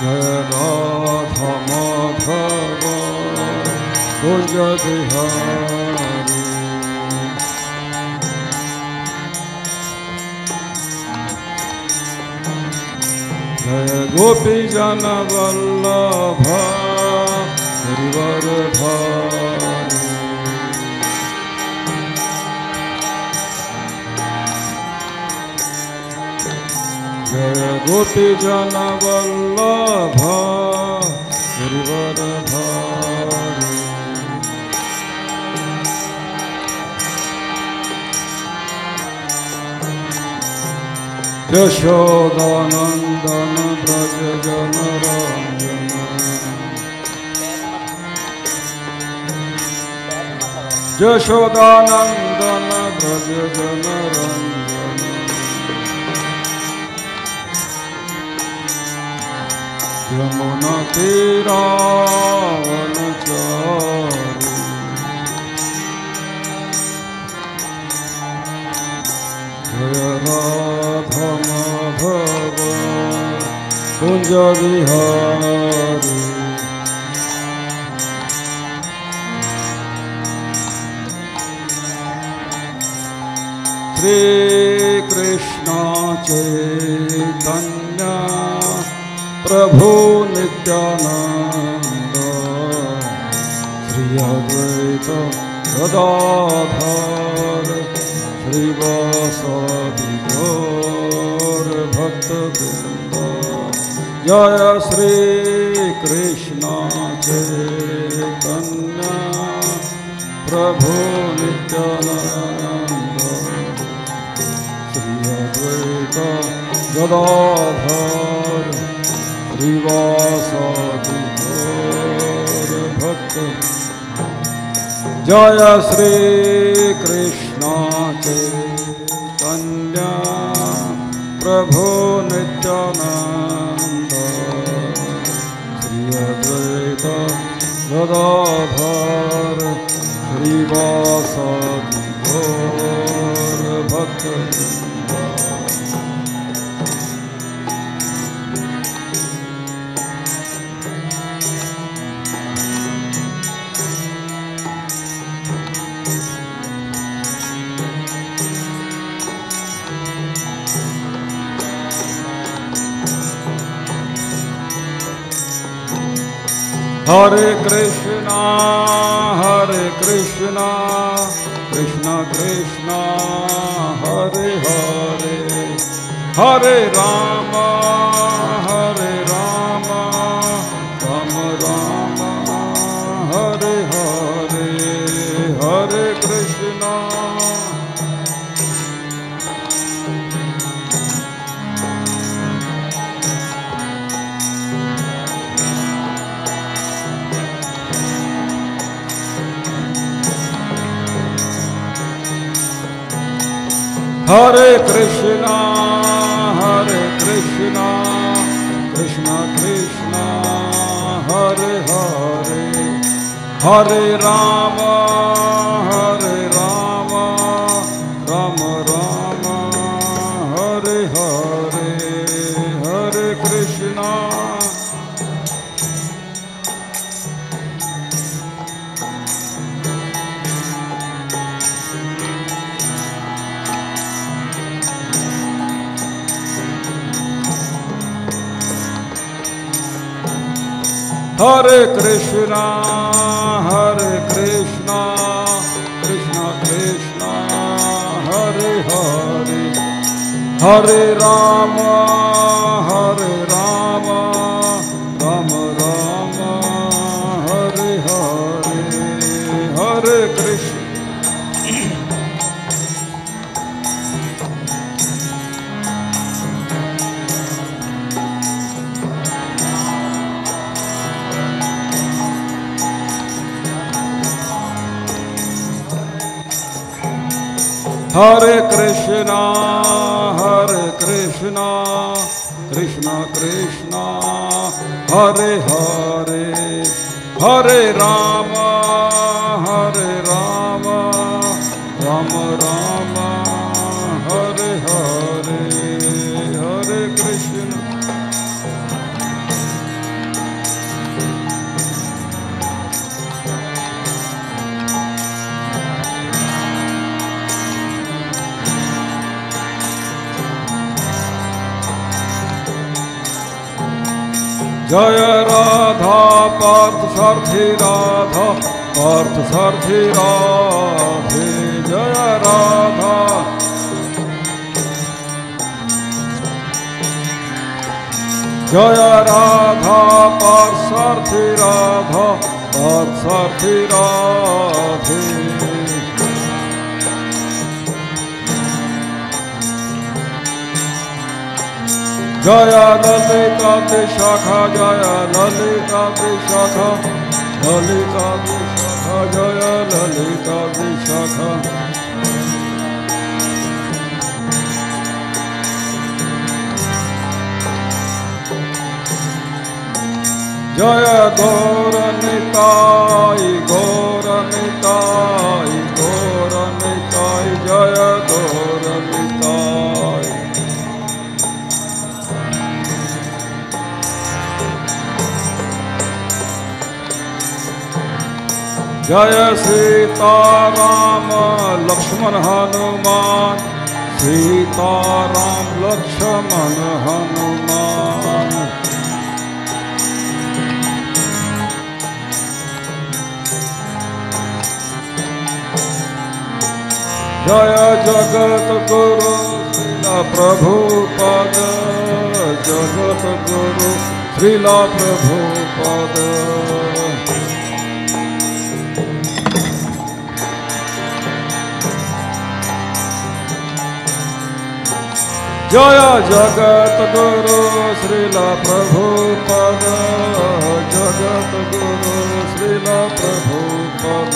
जय राधा माधव कुंज बिहारी। जय गोपी जन वल्लभ गिरिवरधारी। जय गोपी जन वल्लभ गिरिवरधारी। यशोदानंदन ब्रज जन रंजन। यशोदानंदन ब्रज जन रंजन। यमुना तीरावनचारी। जय राधा माधव कुंज बिहारी। श्री कृष्ण चैतन्य प्रभु नित्यानंद श्री अद्वैत गदाधर श्रीवासादि गौर भक्तवृंद। जय श्री कृष्ण चैतन्य प्रभु नित्यानंद श्री अद्वैत गदाधर श्रीवासादि गौर भक्तवृंद। जय श्री कृष्ण चैतन्य प्रभु नित्यानंद श्री अद्वैत गदाधर श्रीवासादि गौर भक्तवृंद। हरे कृष्णा कृष्ण कृष्ण हरे हरे, हरे राम राम राम हरे हरे, हरे कृष्णा हरे कृष्णा कृष्ण कृष्ण हरे हरे, हरे राम राम राम हरे हरे, हरे कृष्णा हरे कृष्णा कृष्ण कृष्ण हरे हरे, हरे राम राम राम हरे हरे, हरे कृष्ण हरे कृष्णा कृष्ण कृष्ण हरे हरे, हरे राम राम राम हरे हरे, हरे कृष्ण जय राधा पार्थ सारथी राधा पार्थ सारथी राधे जय राधा जय राधा पार्थ सारथी राधा पार्थ सारथी राधे जय ललिता शाखा जय ललिता शाखा ललिता शाखा जय ललिता शाखा जय गौर निताई गौर निताई गौर निताई जय गौर निताई जय सीताराम लक्ष्मण हनुमान सीताराम लक्ष्मण हनुमान जय जगत गुरु श्रीला प्रभुपद जगत गुरु श्रीला प्रभुपद जय जगत गुरु श्रीला प्रभुपद जगत गुरु श्रीला प्रभुपद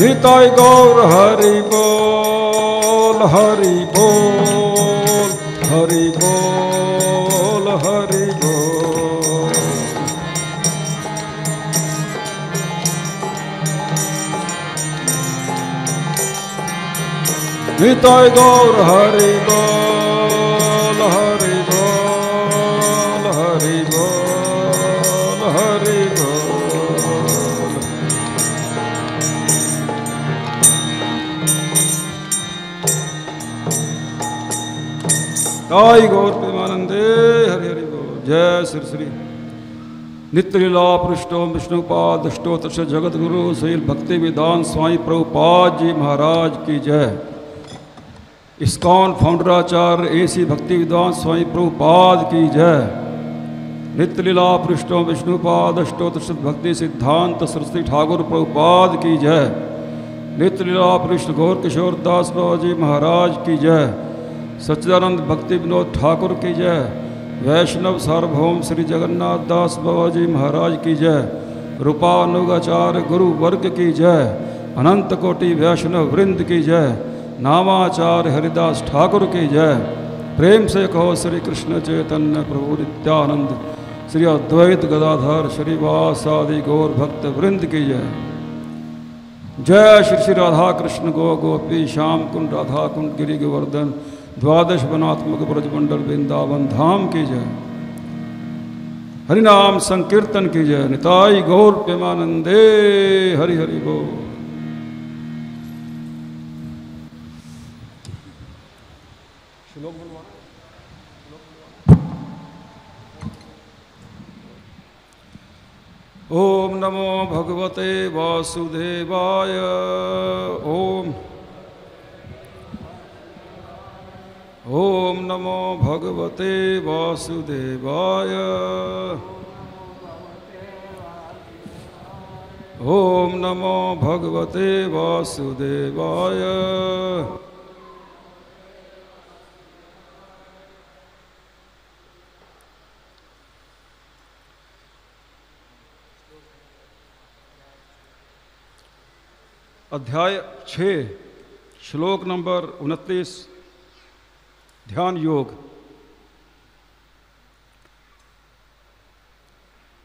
निताय गौर हरि बोल हरि बोल हरि बोल हरि बोल निताय गौर हरि बोल हरि बोल हरि बोल हरि बोल ताई गौर प्रेमानंदे हरि हरि बोल जय श्री श्री नित्य लीला पृष्ठोम विष्णुपाद अष्टोत्तर जगत गुरु शैल भक्ति विधान स्वामी प्रभुपाद जी महाराज की जय। इस्कॉन फाउंडराचार्य एसी भक्ति विद्वान स्वामी प्रभुपाद की जय। नित्य लीला पृष्ठों विष्णुपाद अष्टोत्तर भक्ति सिद्धांत सरस्वती ठाकुर प्रभुपाद की जय। नित्य लीला पृष्ठ गौर किशोर दास बाबा जी महाराज की जय। सच्चिदानंद भक्ति विनोद ठाकुर की जय। वैष्णव सार्वभौम श्री जगन्नाथ दास बाबा जी महाराज की जय। रूपानुगाचार्य गुरु वर्ग की जय। अनंत कोटि वैष्णव वृंद की जय। नामाचार्य हरिदास ठाकुर की जय। प्रेम से कहो श्री कृष्ण चैतन्य प्रभु नित्यानंद श्री अद्वैत गदाधर श्रीवासादि गौर भक्त वृंद की जय। जय श्री श्री राधा कृष्ण गो गोपी श्याम कुंड राधा कुंड गिरि गोवर्धन द्वादश वनात्मक ब्रजमंडल वृंदावन धाम की जय। हरिनाम संकीर्तन की जय। निताई गौर प्रेमानंदे हरि हरि बोल। श्लोक ओम नमो भगवते वासुदेवाय। ओम नमो भगवते वासुदेवाय। ओम नमो भगवते वासुदेवाय। अध्याय 6 श्लोक नंबर 29 ध्यान योग।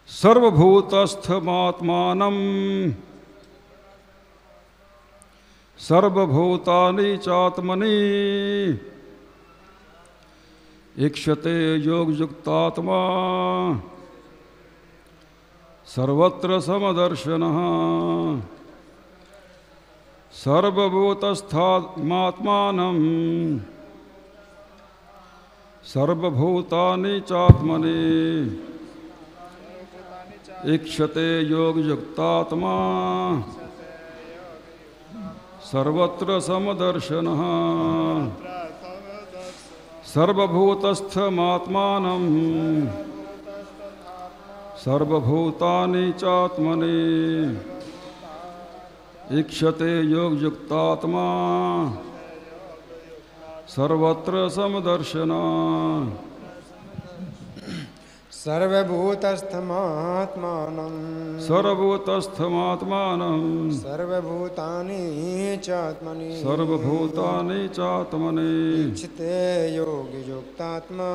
सर्वभूतस्थमात्मानं सर्वभूतानि चात्मनि ईक्षते योगयुक्तात्मा सर्वत्र समदर्शनः सर्वभूतस्थात्मात्मानं सर्वभूतानि चात्मनि इक्षते योगयुक्तात्मा सर्वत्र समदर्शनः सर्वभूतस्थमात्मानं सर्वभूतानि चात्मनि इक्षते योगयुक्तात्मा सर्वत्र समदर्शनः सर्वभूतस्थमात्मानं सर्वभूतस्थमात्मानं सर्वभूतानि चात्मनि सर्वभूतानि चात्मनि इक्षते योगयुक्तात्मा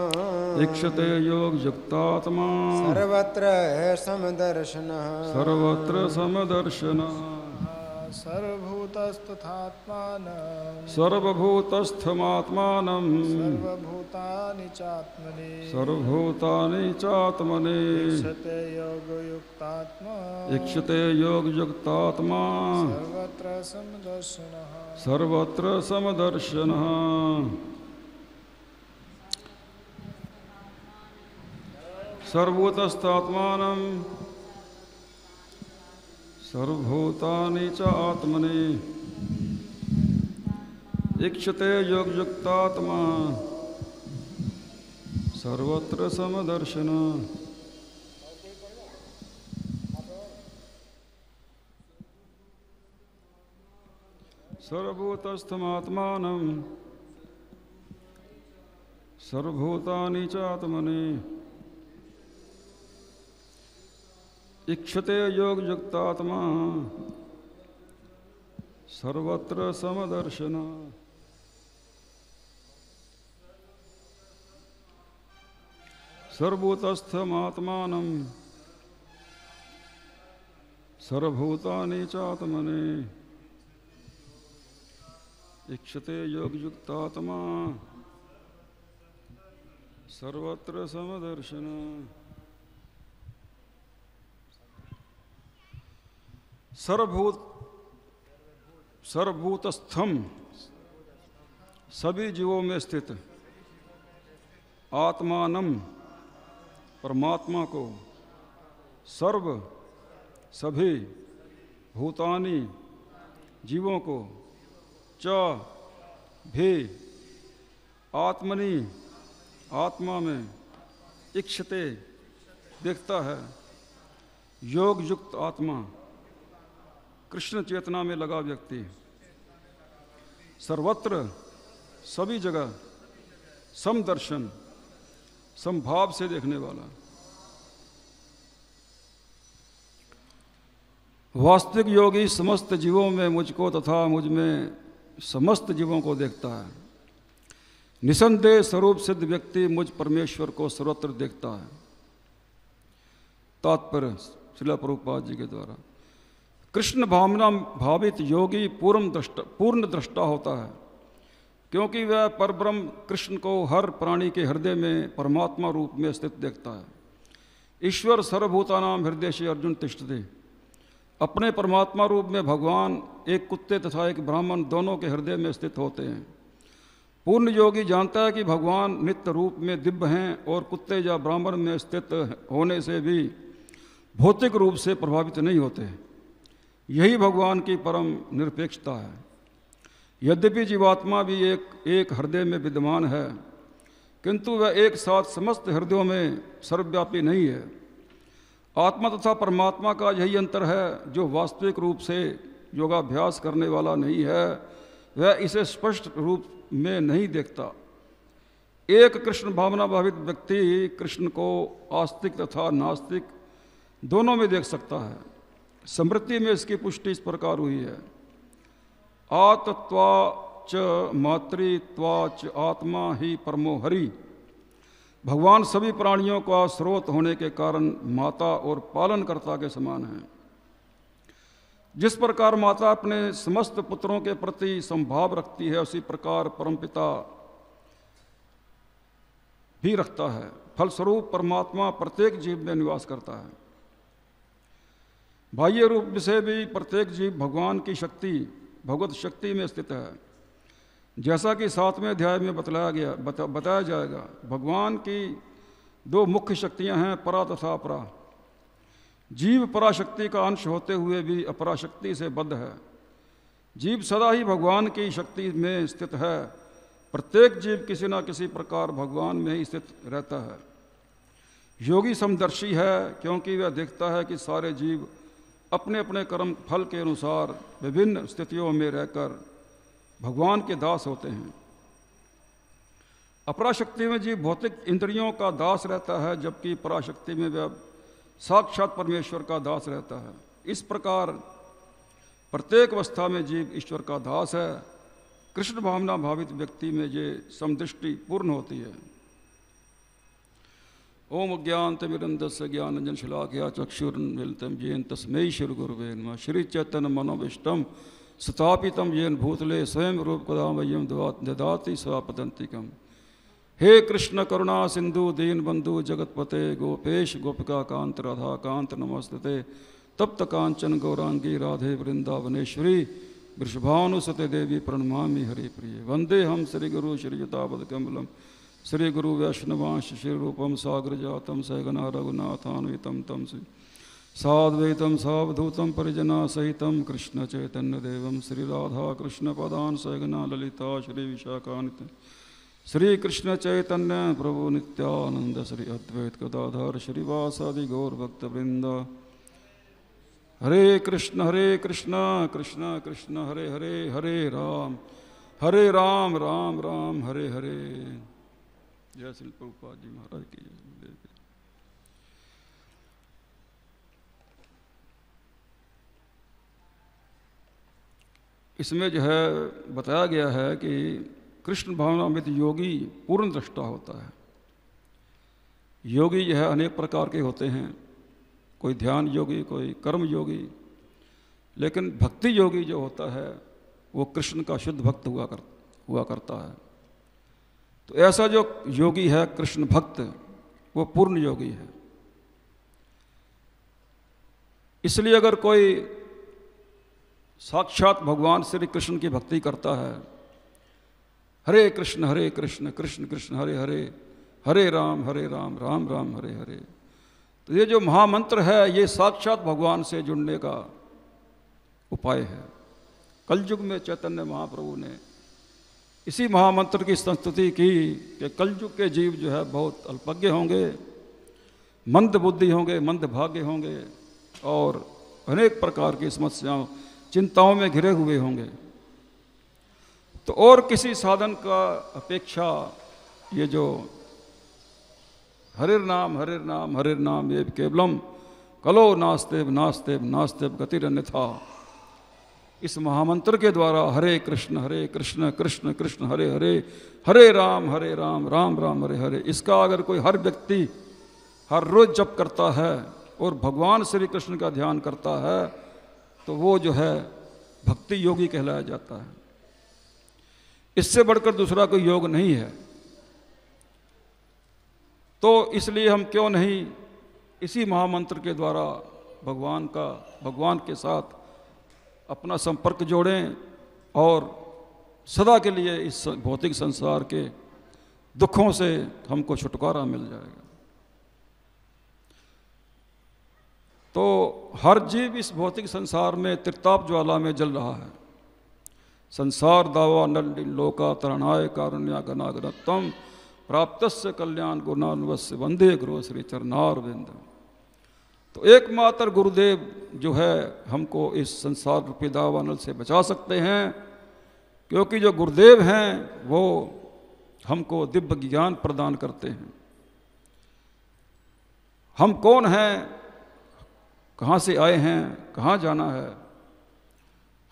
इक्षते योगयुक्तात्मा सर्वत्र समदर्शनः सर्वत्र समदर्शनः सर्वभूतस्थात्मानं सर्वभूतस्थमात्मानं सर्वभूतानि चात्मनि सर्वभूतानि चात्मनि इक्षते योगयुक्तात्मा इक्षते योगयुक्तात्मा सर्वत्र समदर्शनः सर्वत्र समदर्शनः सर्वभूतस्थात्मानं सर्वभूतानि च आत्मनि इक्षते योगयुक्तात्मा सर्वत्र समदर्शनः सर्वभूतस्थमात्मानं सर्वभूतानि च आत्मनि इक्षते योगयुक्तात्मा सर्वत्र समदर्शनः सर्वभूतस्थमात्मानं सर्वभूतानि चात्मनि इक्षते योगयुक्तात्मा सर्वत्र समदर्शनः सर्वभूतस्थम सभी जीवों में स्थित आत्मानम परमात्मा को सर्व सभी भूतानि जीवों को च भी आत्मनि आत्मा में इक्षते देखता है योग युक्त आत्मा कृष्ण चेतना में लगा व्यक्ति सर्वत्र सभी जगह समदर्शन समभाव से देखने वाला वास्तविक योगी समस्त जीवों में मुझको तथा मुझ में समस्त जीवों को देखता है। निसंदेह स्वरूप सिद्ध व्यक्ति मुझ परमेश्वर को सर्वत्र देखता है। तात्पर्य श्रील प्रभुपाद जी के द्वारा कृष्ण भावना भावित योगी पूर्ण दृष्टा होता है, क्योंकि वह परब्रह्म कृष्ण को हर प्राणी के हृदय में परमात्मा रूप में स्थित देखता है। ईश्वर सर्वभूतानां हृदय से अर्जुन तिष्ठते। अपने परमात्मा रूप में भगवान एक कुत्ते तथा एक ब्राह्मण दोनों के हृदय में स्थित होते हैं। पूर्ण योगी जानता है कि भगवान नित्य रूप में दिव्य हैं और कुत्ते या ब्राह्मण में स्थित होने से भी भौतिक रूप से प्रभावित नहीं होते। यही भगवान की परम निरपेक्षता है। यद्यपि जीवात्मा भी एक हृदय में विद्यमान है, किंतु वह एक साथ समस्त हृदयों में सर्वव्यापी नहीं है। आत्मा तथा परमात्मा का यही अंतर है। जो वास्तविक रूप से योगाभ्यास करने वाला नहीं है, वह इसे स्पष्ट रूप में नहीं देखता। एक कृष्ण भावना भावित व्यक्ति कृष्ण को आस्तिक तथा नास्तिक दोनों में देख सकता है। स्मृति में इसकी पुष्टि इस प्रकार हुई है। आतत्वाच मातृत्वाच आत्मा ही परमो हरि। भगवान सभी प्राणियों का स्रोत होने के कारण माता और पालनकर्ता के समान हैं। जिस प्रकार माता अपने समस्त पुत्रों के प्रति संभाव रखती है, उसी प्रकार परमपिता भी रखता है। फलस्वरूप परमात्मा प्रत्येक जीव में निवास करता है। बाह्य रूप से भी प्रत्येक जीव भगवान की शक्ति भगवत शक्ति में स्थित है। जैसा कि 7वें अध्याय में बताया जाएगा, भगवान की 2 मुख्य शक्तियां हैं, परा तथा अपरा। जीव पराशक्ति का अंश होते हुए भी अपराशक्ति से बद्ध है। जीव सदा ही भगवान की शक्ति में स्थित है। प्रत्येक जीव किसी न किसी प्रकार भगवान में ही स्थित रहता है। योगी समदर्शी है, क्योंकि वह देखता है कि सारे जीव अपने अपने कर्म फल के अनुसार विभिन्न स्थितियों में रहकर भगवान के दास होते हैं। अपराशक्ति में जीव भौतिक इंद्रियों का दास रहता है, जबकि पराशक्ति में वह साक्षात परमेश्वर का दास रहता है। इस प्रकार प्रत्येक अवस्था में जीव ईश्वर का दास है। कृष्ण भावना भावित व्यक्ति में ये समदृष्टि पूर्ण होती है। ओम अज्ञानतिमिरन्धस्य ज्ञानाञ्जनशलाकया चक्षुरुन्मीलितं येन तस्मै श्रीगुरुवे नमः। श्रीचैतन्य मनोभीष्टं स्थापितं येन भूतले स्वयं रूपकदा मह्यं ददाति स्वापदन्तिकम्। हे कृष्ण करुणा सिंधु दीनबंधु जगतपते गोपेश गोपिका कांत राधा कांत नमस्ते। तप्त कांचन गौरांगी राधे वृंदावनेश्वरी वृषभानुसुते देवी प्रणमामि हरि प्रिय। वंदे हम श्री गुरु श्रीयुतापद कमलम श्री गुरु वैष्णवांश श्री रूपम सागर जातम सहगना रघुनाथान्वितम तम साद्वैतम सावधूतम परिजना सहितम कृष्ण चैतन्य देवम श्री राधा कृष्ण पदान सहगना ललिता श्री विशाखान्वित श्री कृष्ण चैतन्य प्रभु नित्यानंद श्री अद्वैत गदाधर श्रीवासादि गौर भक्त वृंद। हरे कृष्ण कृष्ण कृष्ण हरे हरे, हरे राम राम राम हरे हरे। जय श्री प्रभुपाद जी महाराज की जय। इसमें जो है बताया गया है कि कृष्ण भावनामृत योगी पूर्ण दृष्टा होता है। योगी जो है अनेक प्रकार के होते हैं, कोई ध्यान योगी, कोई कर्म योगी, लेकिन भक्ति योगी जो होता है वो कृष्ण का शुद्ध भक्त हुआ करता है। तो ऐसा जो योगी है कृष्ण भक्त, वो पूर्ण योगी है। इसलिए अगर कोई साक्षात भगवान श्री कृष्ण की भक्ति करता है, हरे कृष्ण कृष्ण कृष्ण हरे हरे, हरे राम राम राम हरे हरे, तो ये जो महामंत्र है ये साक्षात भगवान से जुड़ने का उपाय है। कलयुग में चैतन्य महाप्रभु ने इसी महामंत्र की संस्तुति की कि कलयुग के जीव जो है बहुत अल्पज्ञ होंगे, मंद बुद्धि होंगे, मंद भाग्य होंगे और अनेक प्रकार की समस्याओं चिंताओं में घिरे हुए होंगे। तो और किसी साधन का अपेक्षा ये जो हरे नाम ये केवलम कलो नास्तेव नास्तेव नास्तेव गतिरन्यथा, इस महामंत्र के द्वारा हरे कृष्ण कृष्ण कृष्ण हरे हरे, हरे राम राम राम हरे हरे, इसका अगर कोई हर व्यक्ति हर रोज जप करता है और भगवान श्री कृष्ण का ध्यान करता है तो वो जो है भक्ति योगी कहलाया जाता है। इससे बढ़कर दूसरा कोई योग नहीं है। तो इसलिए हम क्यों नहीं इसी महामंत्र के द्वारा भगवान के साथ अपना संपर्क जोड़ें और सदा के लिए इस भौतिक संसार के दुखों से हमको छुटकारा मिल जाएगा। तो हर जीव इस भौतिक संसार में त्रिताप ज्वाला में जल रहा है। संसार दावा नल लोका तरणाय कारुण्या गनागनत्तम प्राप्तस्य कल्याण गुणान्वस्य वंदे गुरु श्री चरणारविंद। तो एकमात्र गुरुदेव जो है हमको इस संसार रूपी दावानल से बचा सकते हैं, क्योंकि जो गुरुदेव हैं वो हमको दिव्य ज्ञान प्रदान करते हैं। हम कौन हैं, कहाँ से आए हैं, कहाँ जाना है,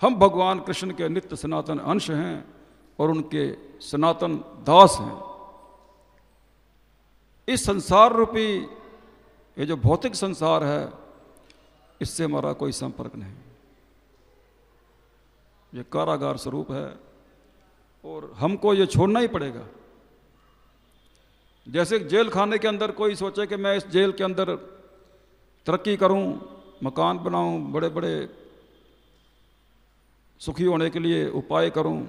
हम भगवान कृष्ण के नित्य सनातन अंश हैं और उनके सनातन दास हैं। इस संसार रूपी ये जो भौतिक संसार है इससे हमारा कोई संपर्क नहीं, ये कारागार स्वरूप है और हमको ये छोड़ना ही पड़ेगा। जैसे जेल खाने के अंदर कोई सोचे कि मैं इस जेल के अंदर तरक्की करूं, मकान बनाऊं, बड़े बड़े सुखी होने के लिए उपाय करूं,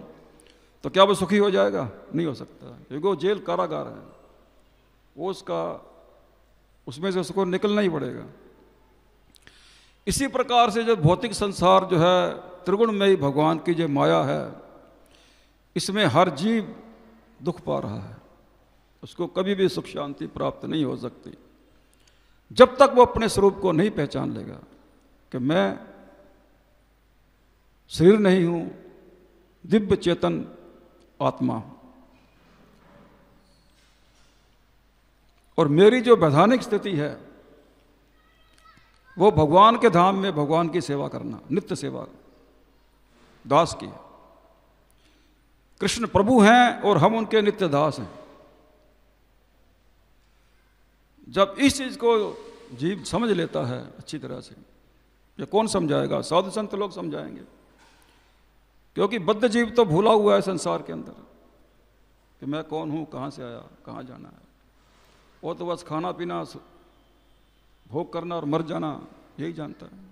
तो क्या वो सुखी हो जाएगा? नहीं हो सकता, क्योंकि वो जेल कारागार है, वो उसमें से उसको निकलना ही पड़ेगा। इसी प्रकार से जो भौतिक संसार जो है, त्रिगुणमयी भगवान की जो माया है, इसमें हर जीव दुख पा रहा है, उसको कभी भी सुख शांति प्राप्त नहीं हो सकती जब तक वो अपने स्वरूप को नहीं पहचान लेगा कि मैं शरीर नहीं हूं, दिव्य चेतन आत्मा हूं, और मेरी जो वैधानिक स्थिति है वो भगवान के धाम में भगवान की सेवा करना, नित्य सेवा दास की है। कृष्ण प्रभु हैं और हम उनके नित्य दास हैं। जब इस चीज को जीव समझ लेता है अच्छी तरह से, ये कौन समझाएगा? साधु संत लोग समझाएंगे, क्योंकि बद्ध जीव तो भूला हुआ है संसार के अंदर कि मैं कौन हूं, कहां से आया, कहां जाना है। वो तो बस खाना पीना, भोग करना और मर जाना यही जानता है।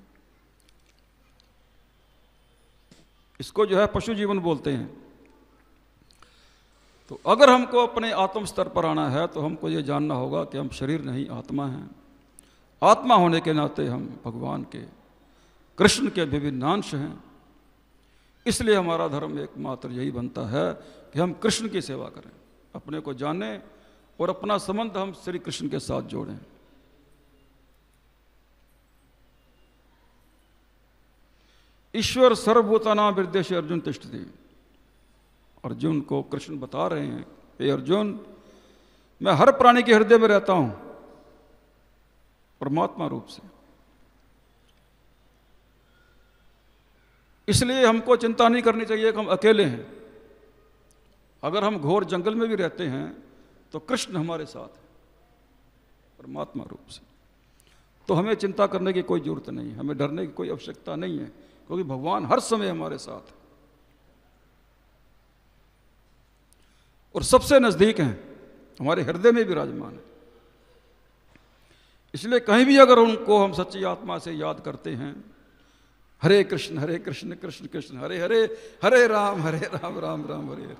इसको जो है पशु जीवन बोलते हैं। तो अगर हमको अपने आत्म स्तर पर आना है तो हमको ये जानना होगा कि हम शरीर नहीं आत्मा हैं। आत्मा होने के नाते हम भगवान के, कृष्ण के विभिन्न अंश हैं। इसलिए हमारा धर्म एकमात्र यही बनता है कि हम कृष्ण की सेवा करें, अपने को जानें और अपना संबंध हम श्री कृष्ण के साथ जोड़ें। ईश्वर सर्वभूतानां हृदयेषु अर्जुन तिष्ठति। अर्जुन को कृष्ण बता रहे हैं, हे अर्जुन, मैं हर प्राणी के हृदय में रहता हूं परमात्मा रूप से। इसलिए हमको चिंता नहीं करनी चाहिए कि हम अकेले हैं। अगर हम घोर जंगल में भी रहते हैं तो कृष्ण हमारे साथ है परमात्मा रूप से। तो हमें चिंता करने की कोई जरूरत नहीं है, हमें डरने की कोई आवश्यकता नहीं है, क्योंकि भगवान हर समय हमारे साथ है और सबसे नजदीक हैं, हमारे हृदय में विराजमान है। इसलिए कहीं भी अगर उनको हम सच्ची आत्मा से याद करते हैं, हरे कृष्ण कृष्ण कृष्ण हरे हरे, हरे राम राम राम हरे हरे,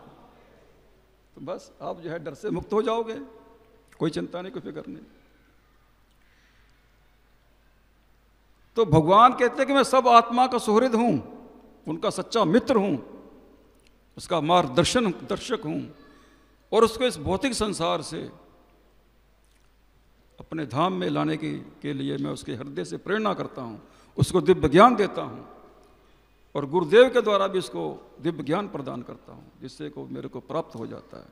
तो बस आप जो है डर से मुक्त हो जाओगे। कोई चिंता नहीं, कोई फिक्र नहीं। तो भगवान कहते हैं कि मैं सब आत्मा का सुहृद हूं, उनका सच्चा मित्र हूं, उसका दर्शक हूं, और उसको इस भौतिक संसार से अपने धाम में लाने के लिए मैं उसके हृदय से प्रेरणा करता हूं, उसको दिव्य ज्ञान देता हूं, और गुरुदेव के द्वारा भी उसको दिव्य ज्ञान प्रदान करता हूं, जिससे को मेरे को प्राप्त हो जाता है।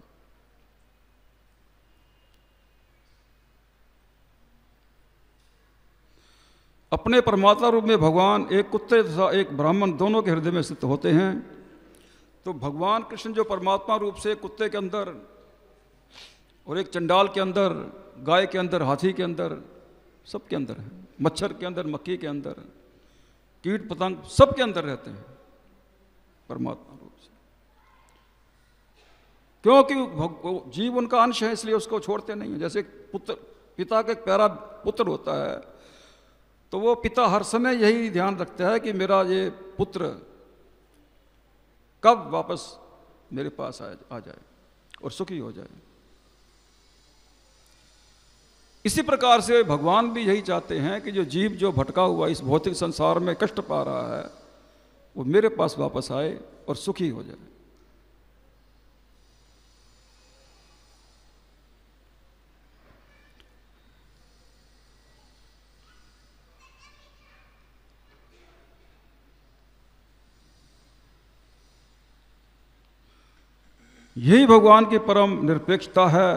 अपने परमात्मा रूप में भगवान एक कुत्ते तथा एक ब्राह्मण दोनों के हृदय में स्थित होते हैं। तो भगवान कृष्ण जो परमात्मा रूप से कुत्ते के अंदर और एक चंडाल के अंदर, गाय के अंदर, हाथी के अंदर, सब के अंदर है, मच्छर के अंदर, मक्खी के अंदर, कीट पतंग सब के अंदर रहते हैं परमात्मा रूप से। क्योंकि जीव उनका अंश है, इसलिए उसको छोड़ते नहीं है। जैसे पुत्र, पिता का एक प्यारा पुत्र होता है, तो वो पिता हर समय यही ध्यान रखता है कि मेरा ये पुत्र कब वापस मेरे पास आ जाए और सुखी हो जाए। इसी प्रकार से भगवान भी यही चाहते हैं कि जो जीव जो भटका हुआ इस भौतिक संसार में कष्ट पा रहा है, वो मेरे पास वापस आए और सुखी हो जाए। यही भगवान की परम निरपेक्षता है।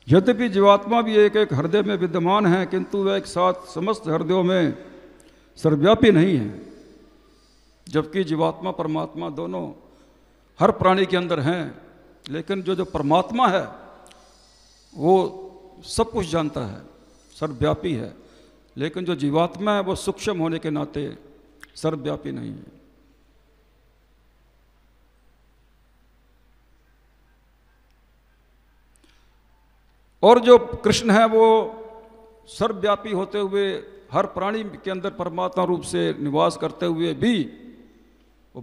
यद्यपि जीवात्मा भी एक एक हृदय में विद्यमान है, किंतु वह एक साथ समस्त हृदयों में सर्वव्यापी नहीं है। जबकि जीवात्मा परमात्मा दोनों हर प्राणी के अंदर हैं, लेकिन जो परमात्मा है वो सब कुछ जानता है, सर्वव्यापी है। लेकिन जो जीवात्मा है वो सूक्ष्म होने के नाते सर्वव्यापी नहीं है। और जो कृष्ण है वो सर्वव्यापी होते हुए हर प्राणी के अंदर परमात्मा रूप से निवास करते हुए भी वो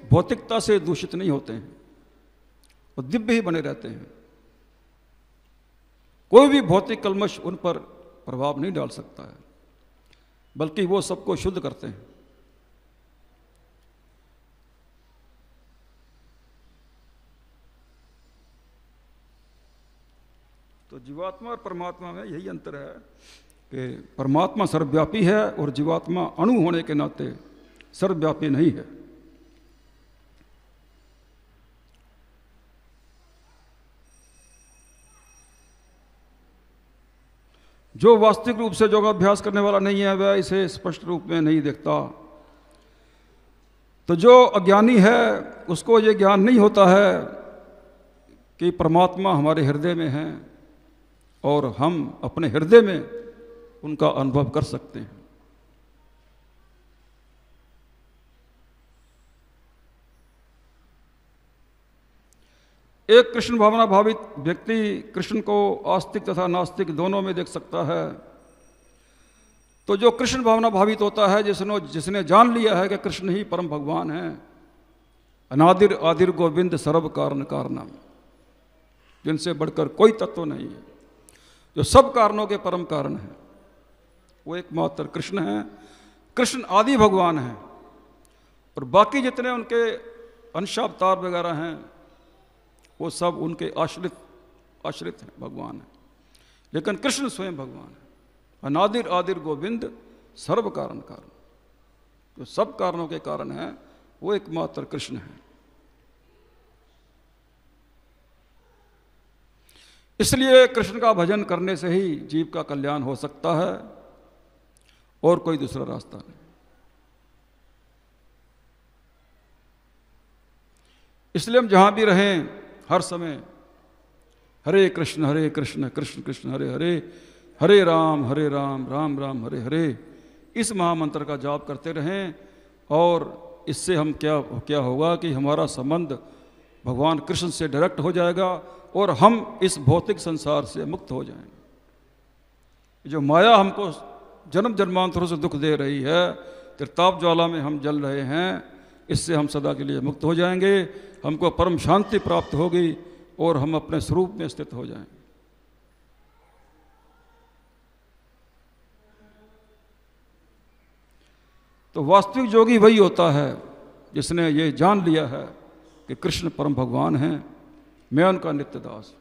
भौतिकता से दूषित नहीं होते हैं, वो दिव्य ही बने रहते हैं। कोई भी भौतिक कल्मश उन पर प्रभाव नहीं डाल सकता है, बल्कि वो सबको शुद्ध करते हैं। तो जीवात्मा और परमात्मा में यही अंतर है कि परमात्मा सर्वव्यापी है और जीवात्मा अणु होने के नाते सर्वव्यापी नहीं है। जो वास्तविक रूप से योगाभ्यास करने वाला नहीं है वह इसे स्पष्ट रूप में नहीं देखता। तो जो अज्ञानी है उसको ये ज्ञान नहीं होता है कि परमात्मा हमारे हृदय में है और हम अपने हृदय में उनका अनुभव कर सकते हैं। एक कृष्ण भावना भावित व्यक्ति कृष्ण को आस्तिक तथा नास्तिक दोनों में देख सकता है। तो जो कृष्ण भावना भावित होता है, जिसने जान लिया है कि कृष्ण ही परम भगवान है, अनादिर आदिर गोविंद सर्व कारण कारणम, जिनसे बढ़कर कोई तत्व नहीं है, जो सब कारणों के परम कारण है, वो एकमात्र कृष्ण है। कृष्ण आदि भगवान है और बाकी जितने उनके अंशावतार वगैरह हैं वो सब उनके आश्रित हैं, भगवान है। लेकिन कृष्ण स्वयं भगवान है। अनादिर आदिर गोविंद सर्व कारण कारण, जो सब कारणों के कारण है वो एकमात्र कृष्ण है। इसलिए कृष्ण का भजन करने से ही जीव का कल्याण हो सकता है और कोई दूसरा रास्ता नहीं। इसलिए हम जहां भी रहें हर समय हरे कृष्ण कृष्ण कृष्ण हरे हरे, हरे राम राम राम हरे हरे, इस महामंत्र का जाप करते रहें। और इससे हम क्या होगा कि हमारा संबंध भगवान कृष्ण से डायरेक्ट हो जाएगा और हम इस भौतिक संसार से मुक्त हो जाएंगे। जो माया हमको जन्म जन्मांतरों से दुख दे रही है, त्रिताप ज्वाला में हम जल रहे हैं, इससे हम सदा के लिए मुक्त हो जाएंगे। हमको परम शांति प्राप्त होगी और हम अपने स्वरूप में स्थित हो जाएंगे। तो वास्तविक योगी वही होता है जिसने ये जान लिया है कि कृष्ण परम भगवान हैं, मैं उनका नित्य दास।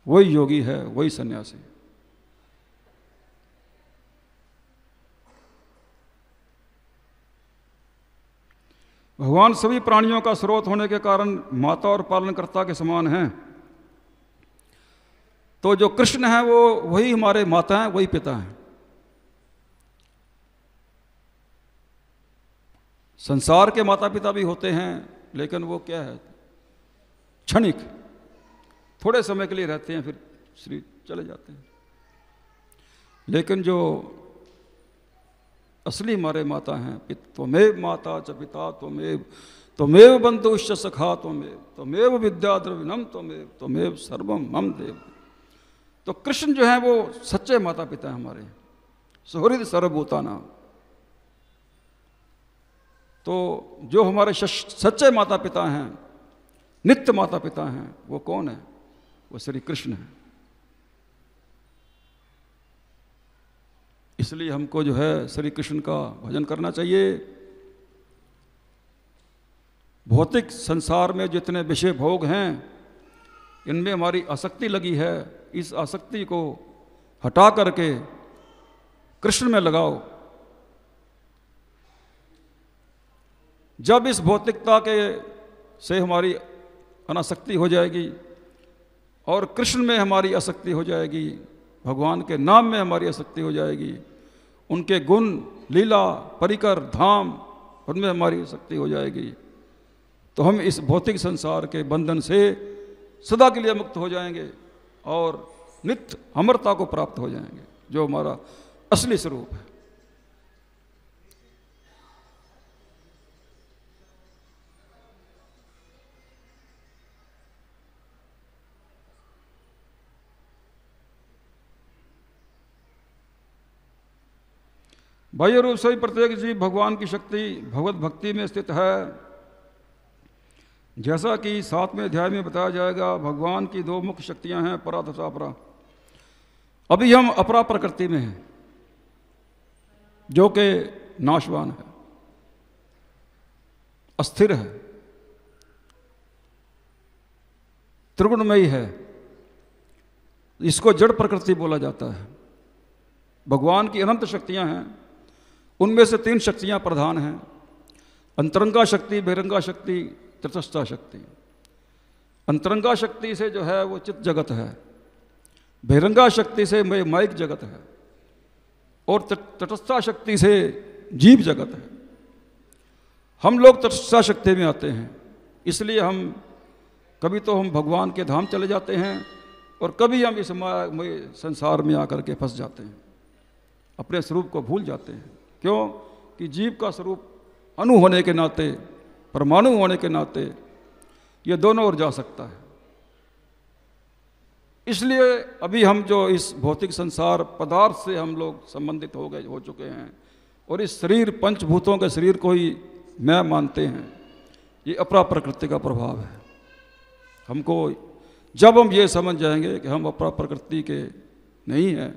वही योगी है, वही सन्यासी। भगवान सभी प्राणियों का स्रोत होने के कारण माता और पालनकर्ता के समान हैं। तो जो कृष्ण है वो वही हमारे माता हैं, वही पिता हैं। संसार के माता पिता भी होते हैं, लेकिन वो क्या है, क्षणिक, थोड़े समय के लिए रहते हैं, फिर श्री चले जाते हैं। लेकिन जो असली हमारे माता हैं, त्वमेव माता च पिता त्वमेव बंधुश्च सखा त्वमेव विद्या द्रविणम त्वमेव सर्वम मम देव। तो कृष्ण जो है वो सच्चे माता पिता हैं हमारे, सुहृद सर्वभूतानां। तो जो हमारे सच्चे माता पिता हैं, नित्य माता पिता हैं, वो कौन है? वो श्री कृष्ण है। इसलिए हमको जो है श्री कृष्ण का भजन करना चाहिए। भौतिक संसार में जितने विषय भोग हैं, इनमें हमारी आसक्ति लगी है, इस आसक्ति को हटा करके कृष्ण में लगाओ। जब इस भौतिकता के से हमारी अनासक्ति हो जाएगी और कृष्ण में हमारी आसक्ति हो जाएगी, भगवान के नाम में हमारी आसक्ति हो जाएगी, उनके गुण लीला परिकर धाम उनमें हमारी आसक्ति हो जाएगी, तो हम इस भौतिक संसार के बंधन से सदा के लिए मुक्त हो जाएंगे और नित्य अमरता को प्राप्त हो जाएंगे, जो हमारा असली स्वरूप है। बाह्य रूप से ही प्रत्येक जीव भगवान की शक्ति भगवत भक्ति में स्थित है। जैसा कि 7वें अध्याय में बताया जाएगा, भगवान की 2 मुख्य शक्तियां हैं, परा तथा अपरा। अभी हम अपरा प्रकृति में हैं, जो कि नाशवान है, अस्थिर है, त्रिगुणमयी है। इसको जड़ प्रकृति बोला जाता है। भगवान की अनंत शक्तियां हैं, उनमें से 3 शक्तियां प्रधान हैं: अंतरंगा शक्ति, बहिरंगा शक्ति, तटस्था शक्ति। अंतरंगा शक्ति से जो है वो चित्त जगत है, बहिरंगा शक्ति से माइक जगत है, और तटस्था शक्ति से जीव जगत है। हम लोग तटस्था शक्ति में आते हैं, इसलिए हम कभी तो हम भगवान के धाम चले जाते हैं और कभी हम इस संसार में आकर के फंस जाते हैं, अपने स्वरूप को भूल जाते हैं। क्यों? कि जीव का स्वरूप अणु होने के नाते, परमाणु होने के नाते ये दोनों ओर जा सकता है। इसलिए अभी हम जो इस भौतिक संसार पदार्थ से हम लोग संबंधित हो चुके हैं और इस शरीर, पंचभूतों के शरीर को ही मैं मानते हैं, ये अपरा प्रकृति का प्रभाव है। हमको जब हम ये समझ जाएंगे कि हम अपरा प्रकृति के नहीं हैं,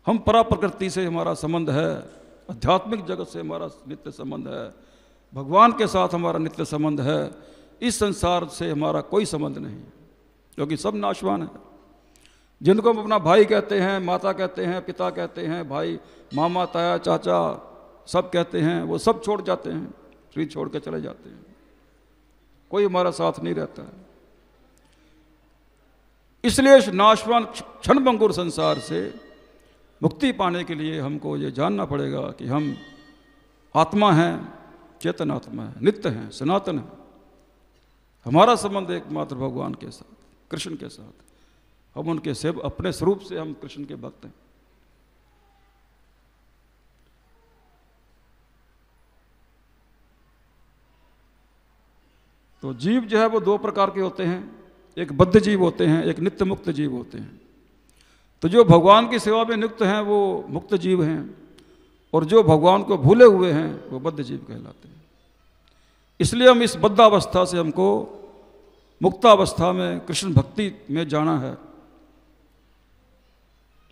हम परा प्रकृति से हमारा संबंध है, आध्यात्मिक जगत से हमारा नित्य संबंध है, भगवान के साथ हमारा नित्य संबंध है, इस संसार से हमारा कोई संबंध नहीं, क्योंकि सब नाशवान है। जिनको हम अपना भाई कहते हैं, माता कहते हैं, पिता कहते हैं, भाई, मामा, ताया, चाचा सब कहते हैं, वो सब छोड़ जाते हैं, शरीर छोड़ के चले जाते हैं, कोई हमारा साथ नहीं रहता है। इसलिए इस नाशवान क्षणभंगुर संसार से मुक्ति पाने के लिए हमको ये जानना पड़ेगा कि हम आत्मा हैं, चेतन आत्मा है, नित्य हैं, सनातन है। हमारा संबंध एकमात्र भगवान के साथ, कृष्ण के साथ। हम उनके सेव अपने स्वरूप से हम कृष्ण के भक्त हैं। तो जीव जो है वो 2 प्रकार के होते हैं, एक बद्ध जीव होते हैं, एक नित्य मुक्त जीव होते हैं। तो जो भगवान की सेवा में नियुक्त हैं वो मुक्त जीव हैं, और जो भगवान को भूले हुए हैं वो बद्ध जीव कहलाते हैं। इसलिए हम इस बद्धावस्था से हमको मुक्तावस्था में कृष्ण भक्ति में जाना है।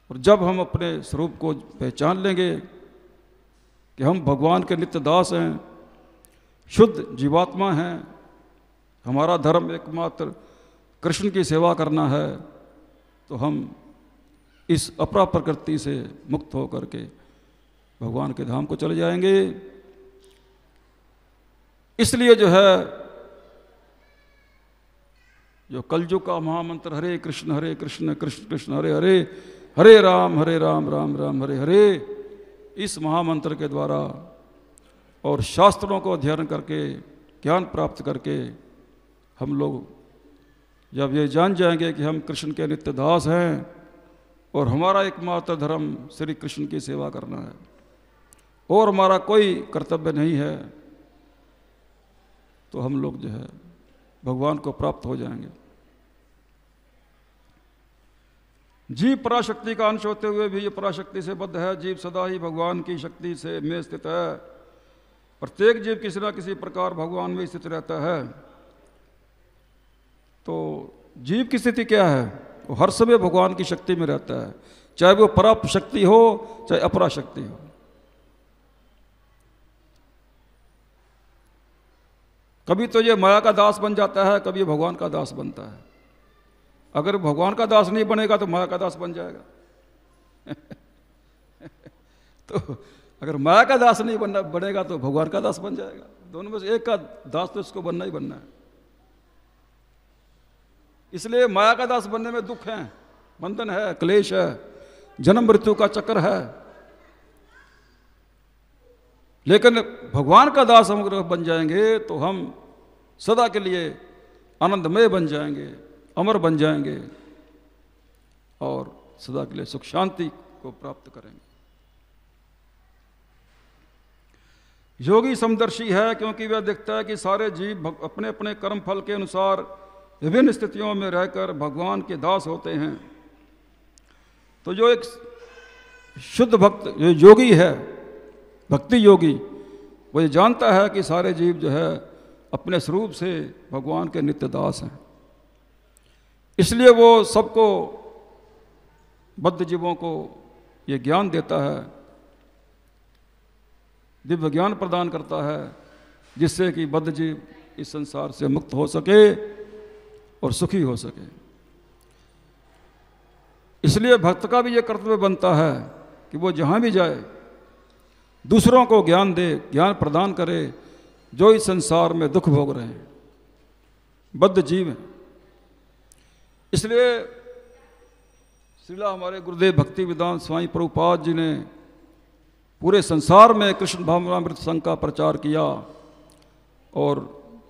और जब हम अपने स्वरूप को पहचान लेंगे कि हम भगवान के नित्य दास हैं, शुद्ध जीवात्मा हैं, हमारा धर्म एकमात्र कृष्ण की सेवा करना है, तो हम इस अपरा प्रकृति से मुक्त होकर के भगवान के धाम को चले जाएंगे। इसलिए जो है, जो कलयुग का महामंत्र हरे कृष्ण कृष्ण कृष्ण हरे हरे, हरे राम राम राम हरे हरे, इस महामंत्र के द्वारा और शास्त्रों को अध्ययन करके, ज्ञान प्राप्त करके हम लोग जब ये जान जाएंगे कि हम कृष्ण के नित्य दास हैं और हमारा एकमात्र धर्म श्री कृष्ण की सेवा करना है और हमारा कोई कर्तव्य नहीं है, तो हम लोग जो है भगवान को प्राप्त हो जाएंगे। जीव पराशक्ति का अंश होते हुए भी ये पराशक्ति से बद्ध है। जीव सदा ही भगवान की शक्ति से में स्थित है। प्रत्येक जीव किसी न किसी प्रकार भगवान में स्थित रहता है। तो जीव की स्थिति क्या है? वो हर समय भगवान की शक्ति में रहता है, चाहे वो परा शक्ति हो चाहे अपरा शक्ति हो। कभी तो ये माया का दास बन जाता है, कभी भगवान का दास बनता है। अगर भगवान का दास नहीं बनेगा तो माया का दास बन जाएगा। तो अगर माया का दास नहीं बनेगा तो भगवान का दास बन जाएगा। दोनों में से एक का दास तो इसको बनना ही बनना है। इसलिए माया का दास बनने में दुख है, बंधन है, क्लेश है, जन्म मृत्यु का चक्र है। लेकिन भगवान का दास हम अगर बन जाएंगे तो हम सदा के लिए आनंदमय बन जाएंगे, अमर बन जाएंगे और सदा के लिए सुख शांति को प्राप्त करेंगे। योगी समदर्शी है क्योंकि वह देखता है कि सारे जीव अपने अपने कर्म फल के अनुसार विभिन्न स्थितियों में रहकर भगवान के दास होते हैं। तो जो एक शुद्ध भक्त, जो योगी है, भक्ति योगी वो ये जानता है कि सारे जीव जो है अपने स्वरूप से भगवान के नित्य दास हैं, इसलिए वो सबको बद्ध जीवों को ये ज्ञान देता है, दिव्य ज्ञान प्रदान करता है, जिससे कि बद्ध जीव इस संसार से मुक्त हो सके और सुखी हो सके। इसलिए भक्त का भी ये कर्तव्य बनता है कि वो जहाँ भी जाए दूसरों को ज्ञान दे, ज्ञान प्रदान करे, जो इस संसार में दुख भोग रहे हैं, बद्ध जीव हैं। इसलिए श्रीला हमारे गुरुदेव भक्ति वेदांत स्वामी प्रभुपाद जी ने पूरे संसार में कृष्ण भावनामृत संघ का प्रचार किया और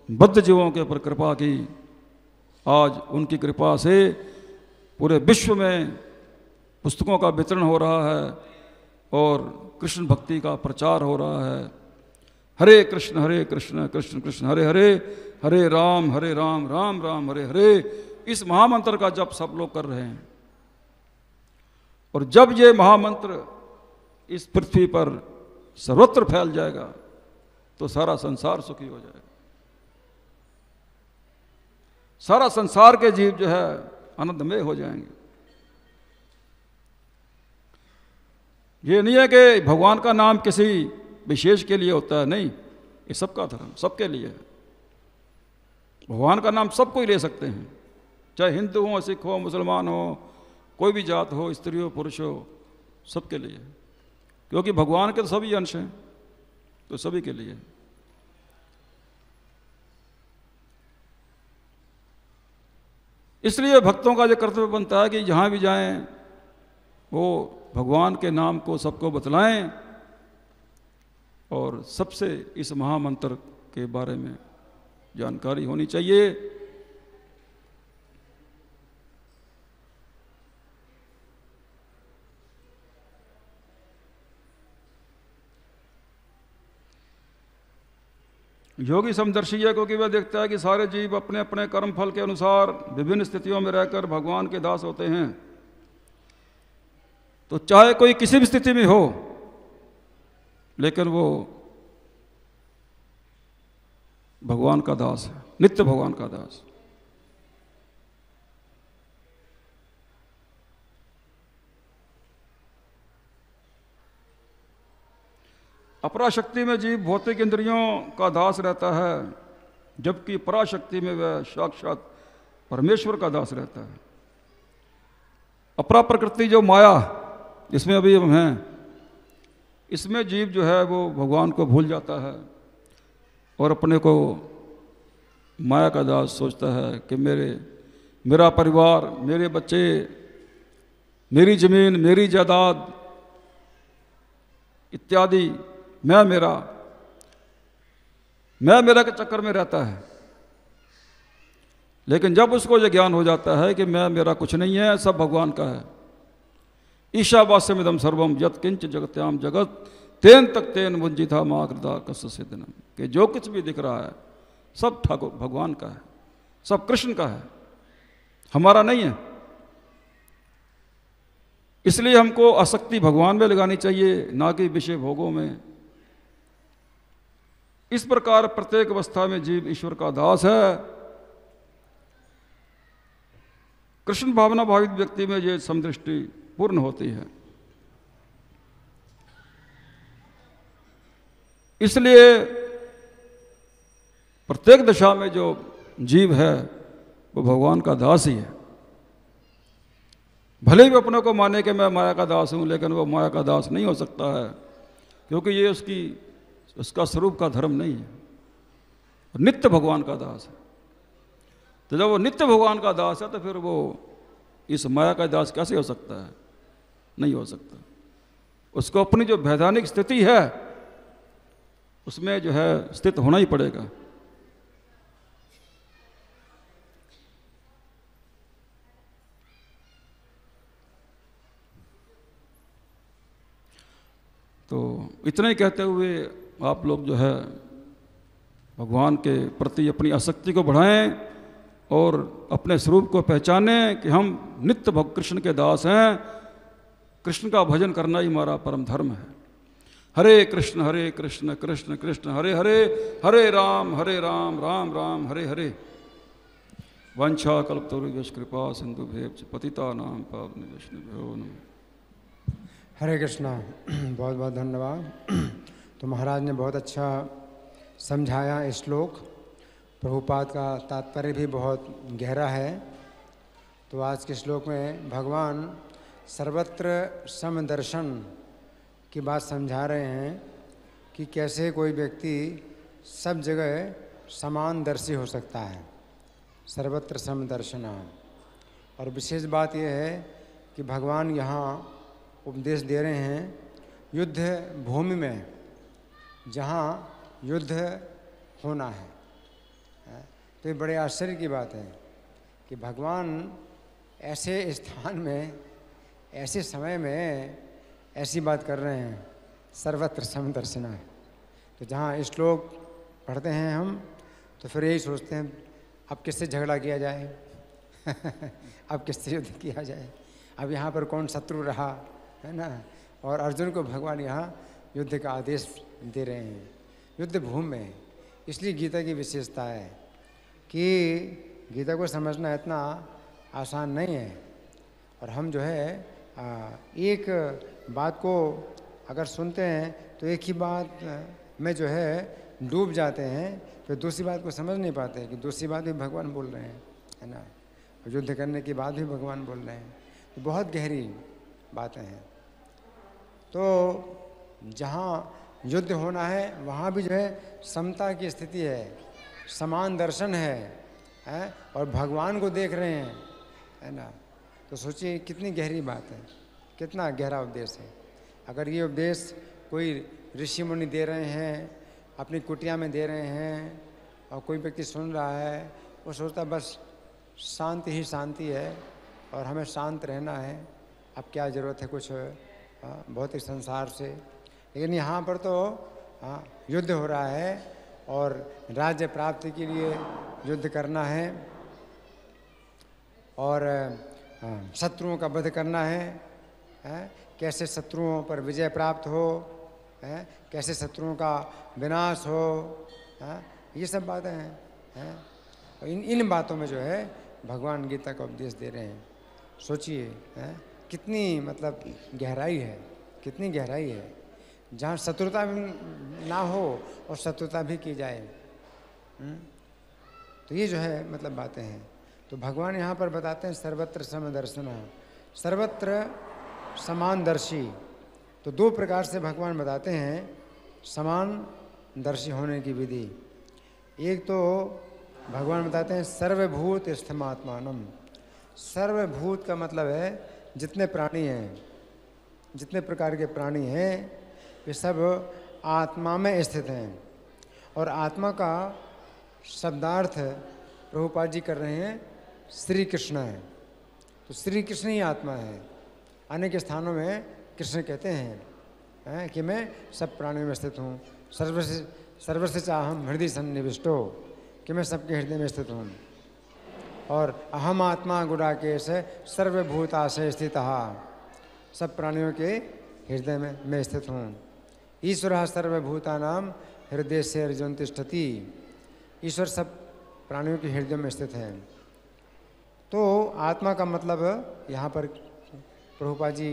बद्ध जीवों के ऊपर कृपा की। आज उनकी कृपा से पूरे विश्व में पुस्तकों का वितरण हो रहा है और कृष्ण भक्ति का प्रचार हो रहा है। हरे कृष्ण कृष्ण कृष्ण हरे हरे, हरे राम राम राम हरे हरे, इस महामंत्र का जप सब लोग कर रहे हैं। और जब ये महामंत्र इस पृथ्वी पर सर्वत्र फैल जाएगा तो सारा संसार सुखी हो जाएगा। सारा संसार के जीव जो है आनंदमय हो जाएंगे। ये नहीं है कि भगवान का नाम किसी विशेष के लिए होता है, नहीं, ये सबका धर्म सबके लिए है। भगवान का नाम सबको ही ले सकते हैं, चाहे हिंदू हो, सिख हो, मुसलमान हो, कोई भी जात हो, स्त्री हो, पुरुष हो, सबके लिए, क्योंकि भगवान के तो सभी अंश हैं, तो सभी के लिए। इसलिए भक्तों का जो कर्तव्य बनता है कि जहाँ भी जाएं वो भगवान के नाम को सबको बतलाएं और सबसे इस महामंत्र के बारे में जानकारी होनी चाहिए। योगी समदर्शी है क्योंकि वह देखता है कि सारे जीव अपने अपने कर्म फल के अनुसार विभिन्न स्थितियों में रहकर भगवान के दास होते हैं। तो चाहे कोई किसी भी स्थिति में हो, लेकिन वो भगवान का दास है, नित्य भगवान का दास। अपराशक्ति में जीव भौतिक इंद्रियों का दास रहता है, जबकि पराशक्ति में वह साक्षात परमेश्वर का दास रहता है। अपरा प्रकृति जो माया जिसमें अभी हम हैं, इसमें जीव जो है वो भगवान को भूल जाता है और अपने को माया का दास सोचता है कि मेरा परिवार, मेरे बच्चे, मेरी जमीन, मेरी जायदाद इत्यादि, मैं मेरा के चक्कर में रहता है। लेकिन जब उसको यह ज्ञान हो जाता है कि मैं मेरा कुछ नहीं है, सब भगवान का है। ईशावास्यमिदं सर्वम यत् किंच जगत्याम जगत तेन तक तेन मुंजिता माँ कृता कस्य सिद्धनम, कि जो कुछ भी दिख रहा है सब ठाकुर भगवान का है, सब कृष्ण का है, हमारा नहीं है। इसलिए हमको आसक्ति भगवान में लगानी चाहिए, ना कि विषय भोगों में। इस प्रकार प्रत्येक अवस्था में जीव ईश्वर का दास है। कृष्ण भावना भावित व्यक्ति में ये समदृष्टि पूर्ण होती है। इसलिए प्रत्येक दशा में जो जीव है वो भगवान का दास ही है। भले ही अपने को माने कि मैं माया का दास हूं, लेकिन वो माया का दास नहीं हो सकता है, क्योंकि ये उसका स्वरूप का धर्म नहीं है। नित्य भगवान का दास है। तो जब वो नित्य भगवान का दास है तो फिर वो इस माया का दास कैसे हो सकता है? नहीं हो सकता। उसको अपनी जो वैधानिक स्थिति है उसमें जो है स्थित होना ही पड़ेगा। तो इतना ही कहते हुए आप लोग जो है भगवान के प्रति अपनी आसक्ति को बढ़ाएं और अपने स्वरूप को पहचानें कि हम नित्य कृष्ण के दास हैं। कृष्ण का भजन करना ही हमारा परम धर्म है। हरे कृष्ण कृष्ण कृष्ण हरे हरे, हरे राम राम राम हरे हरे। वंशा कल्पतरुभ्यश्च कृपा सिंधुभ्यश्च पतितानां पावनेभ्यो नमः। हरे कृष्णा। बहुत बहुत धन्यवाद। तो महाराज ने बहुत अच्छा समझाया ये श्लोक। प्रभुपाद का तात्पर्य भी बहुत गहरा है। तो आज के श्लोक में भगवान सर्वत्र समदर्शन की बात समझा रहे हैं कि कैसे कोई व्यक्ति सब जगह समानदर्शी हो सकता है, सर्वत्र समदर्शन। और विशेष बात यह है कि भगवान यहाँ उपदेश दे रहे हैं युद्ध भूमि में, जहाँ युद्ध होना है। तो ये बड़े आश्चर्य की बात है कि भगवान ऐसे स्थान में, ऐसे समय में ऐसी बात कर रहे हैं, सर्वत्र समदर्शन। तो जहाँ श्लोक पढ़ते हैं हम तो फिर यही सोचते हैं अब किससे झगड़ा किया जाए अब किससे युद्ध किया जाए, अब यहाँ पर कौन शत्रु रहा, है ना। और अर्जुन को भगवान यहाँ युद्ध का आदेश दे रहे हैं युद्ध भूमि में। इसलिए गीता की विशेषता है कि गीता को समझना इतना आसान नहीं है। और हम जो है एक बात को अगर सुनते हैं तो एक ही बात में जो है डूब जाते हैं, फिर दूसरी बात को समझ नहीं पाते कि दूसरी बात भी भगवान बोल रहे हैं, है ना। युद्ध करने की बात भी भगवान बोल रहे हैं। तो बहुत गहरी बातें हैं। तो जहाँ युद्ध होना है वहाँ भी जो है समता की स्थिति है, समान दर्शन है और भगवान को देख रहे हैं, है ना। तो सोचिए कितनी गहरी बात है, कितना गहरा उपदेश है। अगर ये उपदेश कोई ऋषि मुनि दे रहे हैं, अपनी कुटिया में दे रहे हैं, और कोई व्यक्ति सुन रहा है, वो सोचता बस शांति ही शांति है और हमें शांत रहना है, अब क्या ज़रूरत है कुछ भौतिक संसार से। लेकिन यहाँ पर तो युद्ध हो रहा है और राज्य प्राप्ति के लिए युद्ध करना है और शत्रुओं का वध करना है, कैसे शत्रुओं पर विजय प्राप्त हो, कैसे शत्रुओं का विनाश हो, ये सब बातें हैं। इन बातों में जो है भगवान गीता का उपदेश दे रहे हैं। सोचिए कितनी मतलब गहराई है, कितनी गहराई है। जहाँ शत्रुता ना हो और शत्रुता भी की जाए। तो ये जो है मतलब बातें हैं। तो भगवान यहाँ पर बताते हैं सर्वत्र समदर्शन, सर्वत्र समानदर्शी। तो दो प्रकार से भगवान बताते हैं समानदर्शी होने की विधि। एक तो भगवान बताते हैं सर्वभूत स्थिमात्मानम। सर्वभूत का मतलब है जितने प्राणी हैं, जितने प्रकार के प्राणी हैं, वे सब आत्मा में स्थित हैं। और आत्मा का शब्दार्थ प्रभुपाद जी कर रहे हैं श्री कृष्ण है। तो श्री कृष्ण ही आत्मा है। अनेक स्थानों में कृष्ण कहते हैं कि मैं सब प्राणियों में स्थित हूँ। सर्वस्य चाहम हृदय सन्निविष्टो, कि मैं सबके हृदय में स्थित हूँ। और अहम आत्मा गुडाकेश सर्वभूताशय स्थितः, सब प्राणियों के हृदय में स्थित हूँ। ईश्वर सर्वभूतानां हृदय से अर्जुन तिष्ठति, ईश्वर सब प्राणियों के हृदय में स्थित है। तो आत्मा का मतलब यहाँ पर प्रभुपाद जी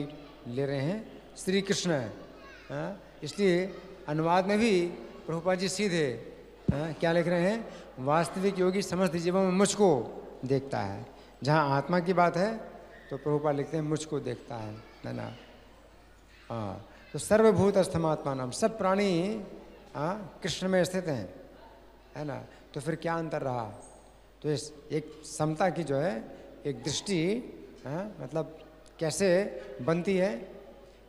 ले रहे हैं श्री कृष्ण है। इसलिए अनुवाद में भी प्रभुपाद जी सीधे क्या लिख रहे हैं, वास्तविक योगी समस्त जीवों में मुझको देखता है। जहाँ आत्मा की बात है तो प्रभुपाद लिखते हैं मुझको देखता है ना। तो सर्वभूत स्थमात्मा नाम, सब प्राणी कृष्ण में स्थित हैं, है ना। तो फिर क्या अंतर रहा। तो इस एक समता की जो है एक दृष्टि मतलब कैसे बनती है,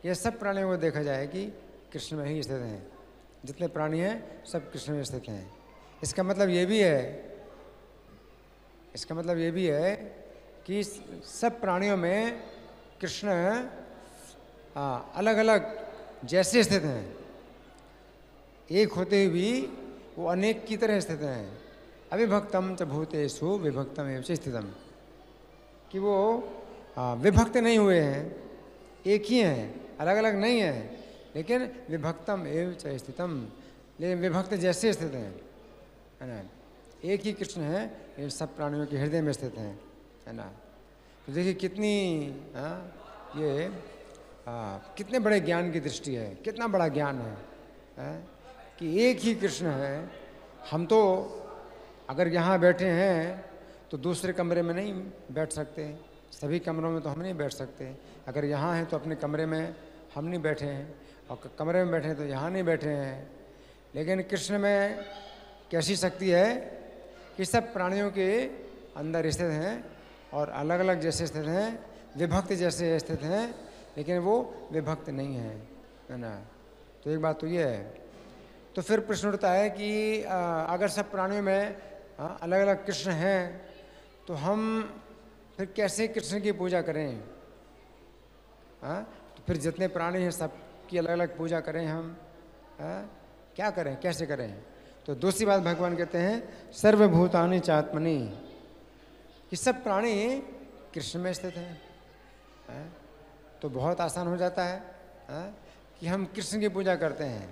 ये सब प्राणियों को देखा जाए कि कृष्ण में ही स्थित हैं। जितने प्राणी हैं सब कृष्ण में स्थित हैं। इसका मतलब ये भी है, इसका मतलब ये भी है कि सब प्राणियों में कृष्ण अलग अलग जैसे स्थित हैं, एक होते हुए भी वो अनेक की तरह स्थित हैं। अविभक्तम च भूतेषु विभक्तम एव च स्थितम, कि वो विभक्त नहीं हुए हैं, एक ही हैं, अलग अलग नहीं हैं। लेकिन विभक्तम एव च स्थितम, लेकिन विभक्त जैसे स्थित हैं, है ना। एक ही कृष्ण है, ये सब प्राणियों के हृदय में स्थित हैं, है ना। तो देखिए कितनी ये कितने बड़े ज्ञान की दृष्टि है, कितना बड़ा ज्ञान है कि एक ही कृष्ण है। हम तो अगर यहाँ बैठे हैं तो दूसरे कमरे में नहीं बैठ सकते, सभी कमरों में तो हम नहीं बैठ सकते। अगर यहाँ हैं तो अपने कमरे में हम नहीं बैठे हैं, और कमरे में बैठे हैं तो यहाँ नहीं बैठे हैं। लेकिन कृष्ण में कैसी शक्ति है कि सब प्राणियों के अंदर स्थित हैं और अलग अलग जैसे स्थित हैं, विभक्त जैसे स्थित हैं, लेकिन वो विभक्त नहीं है ना। तो एक बात तो ये है। तो फिर प्रश्न उठता है कि अगर सब प्राणियों में अलग अलग कृष्ण हैं तो हम फिर कैसे कृष्ण की पूजा करें? तो फिर जितने प्राणी हैं सबकी अलग अलग पूजा करें हम, क्या करें, कैसे करें? तो दूसरी बात भगवान कहते हैं सर्वभूतानि चात्मनि, कि सब प्राणी कृष्ण में स्थित हैं। तो बहुत आसान हो जाता है कि हम कृष्ण की पूजा करते हैं।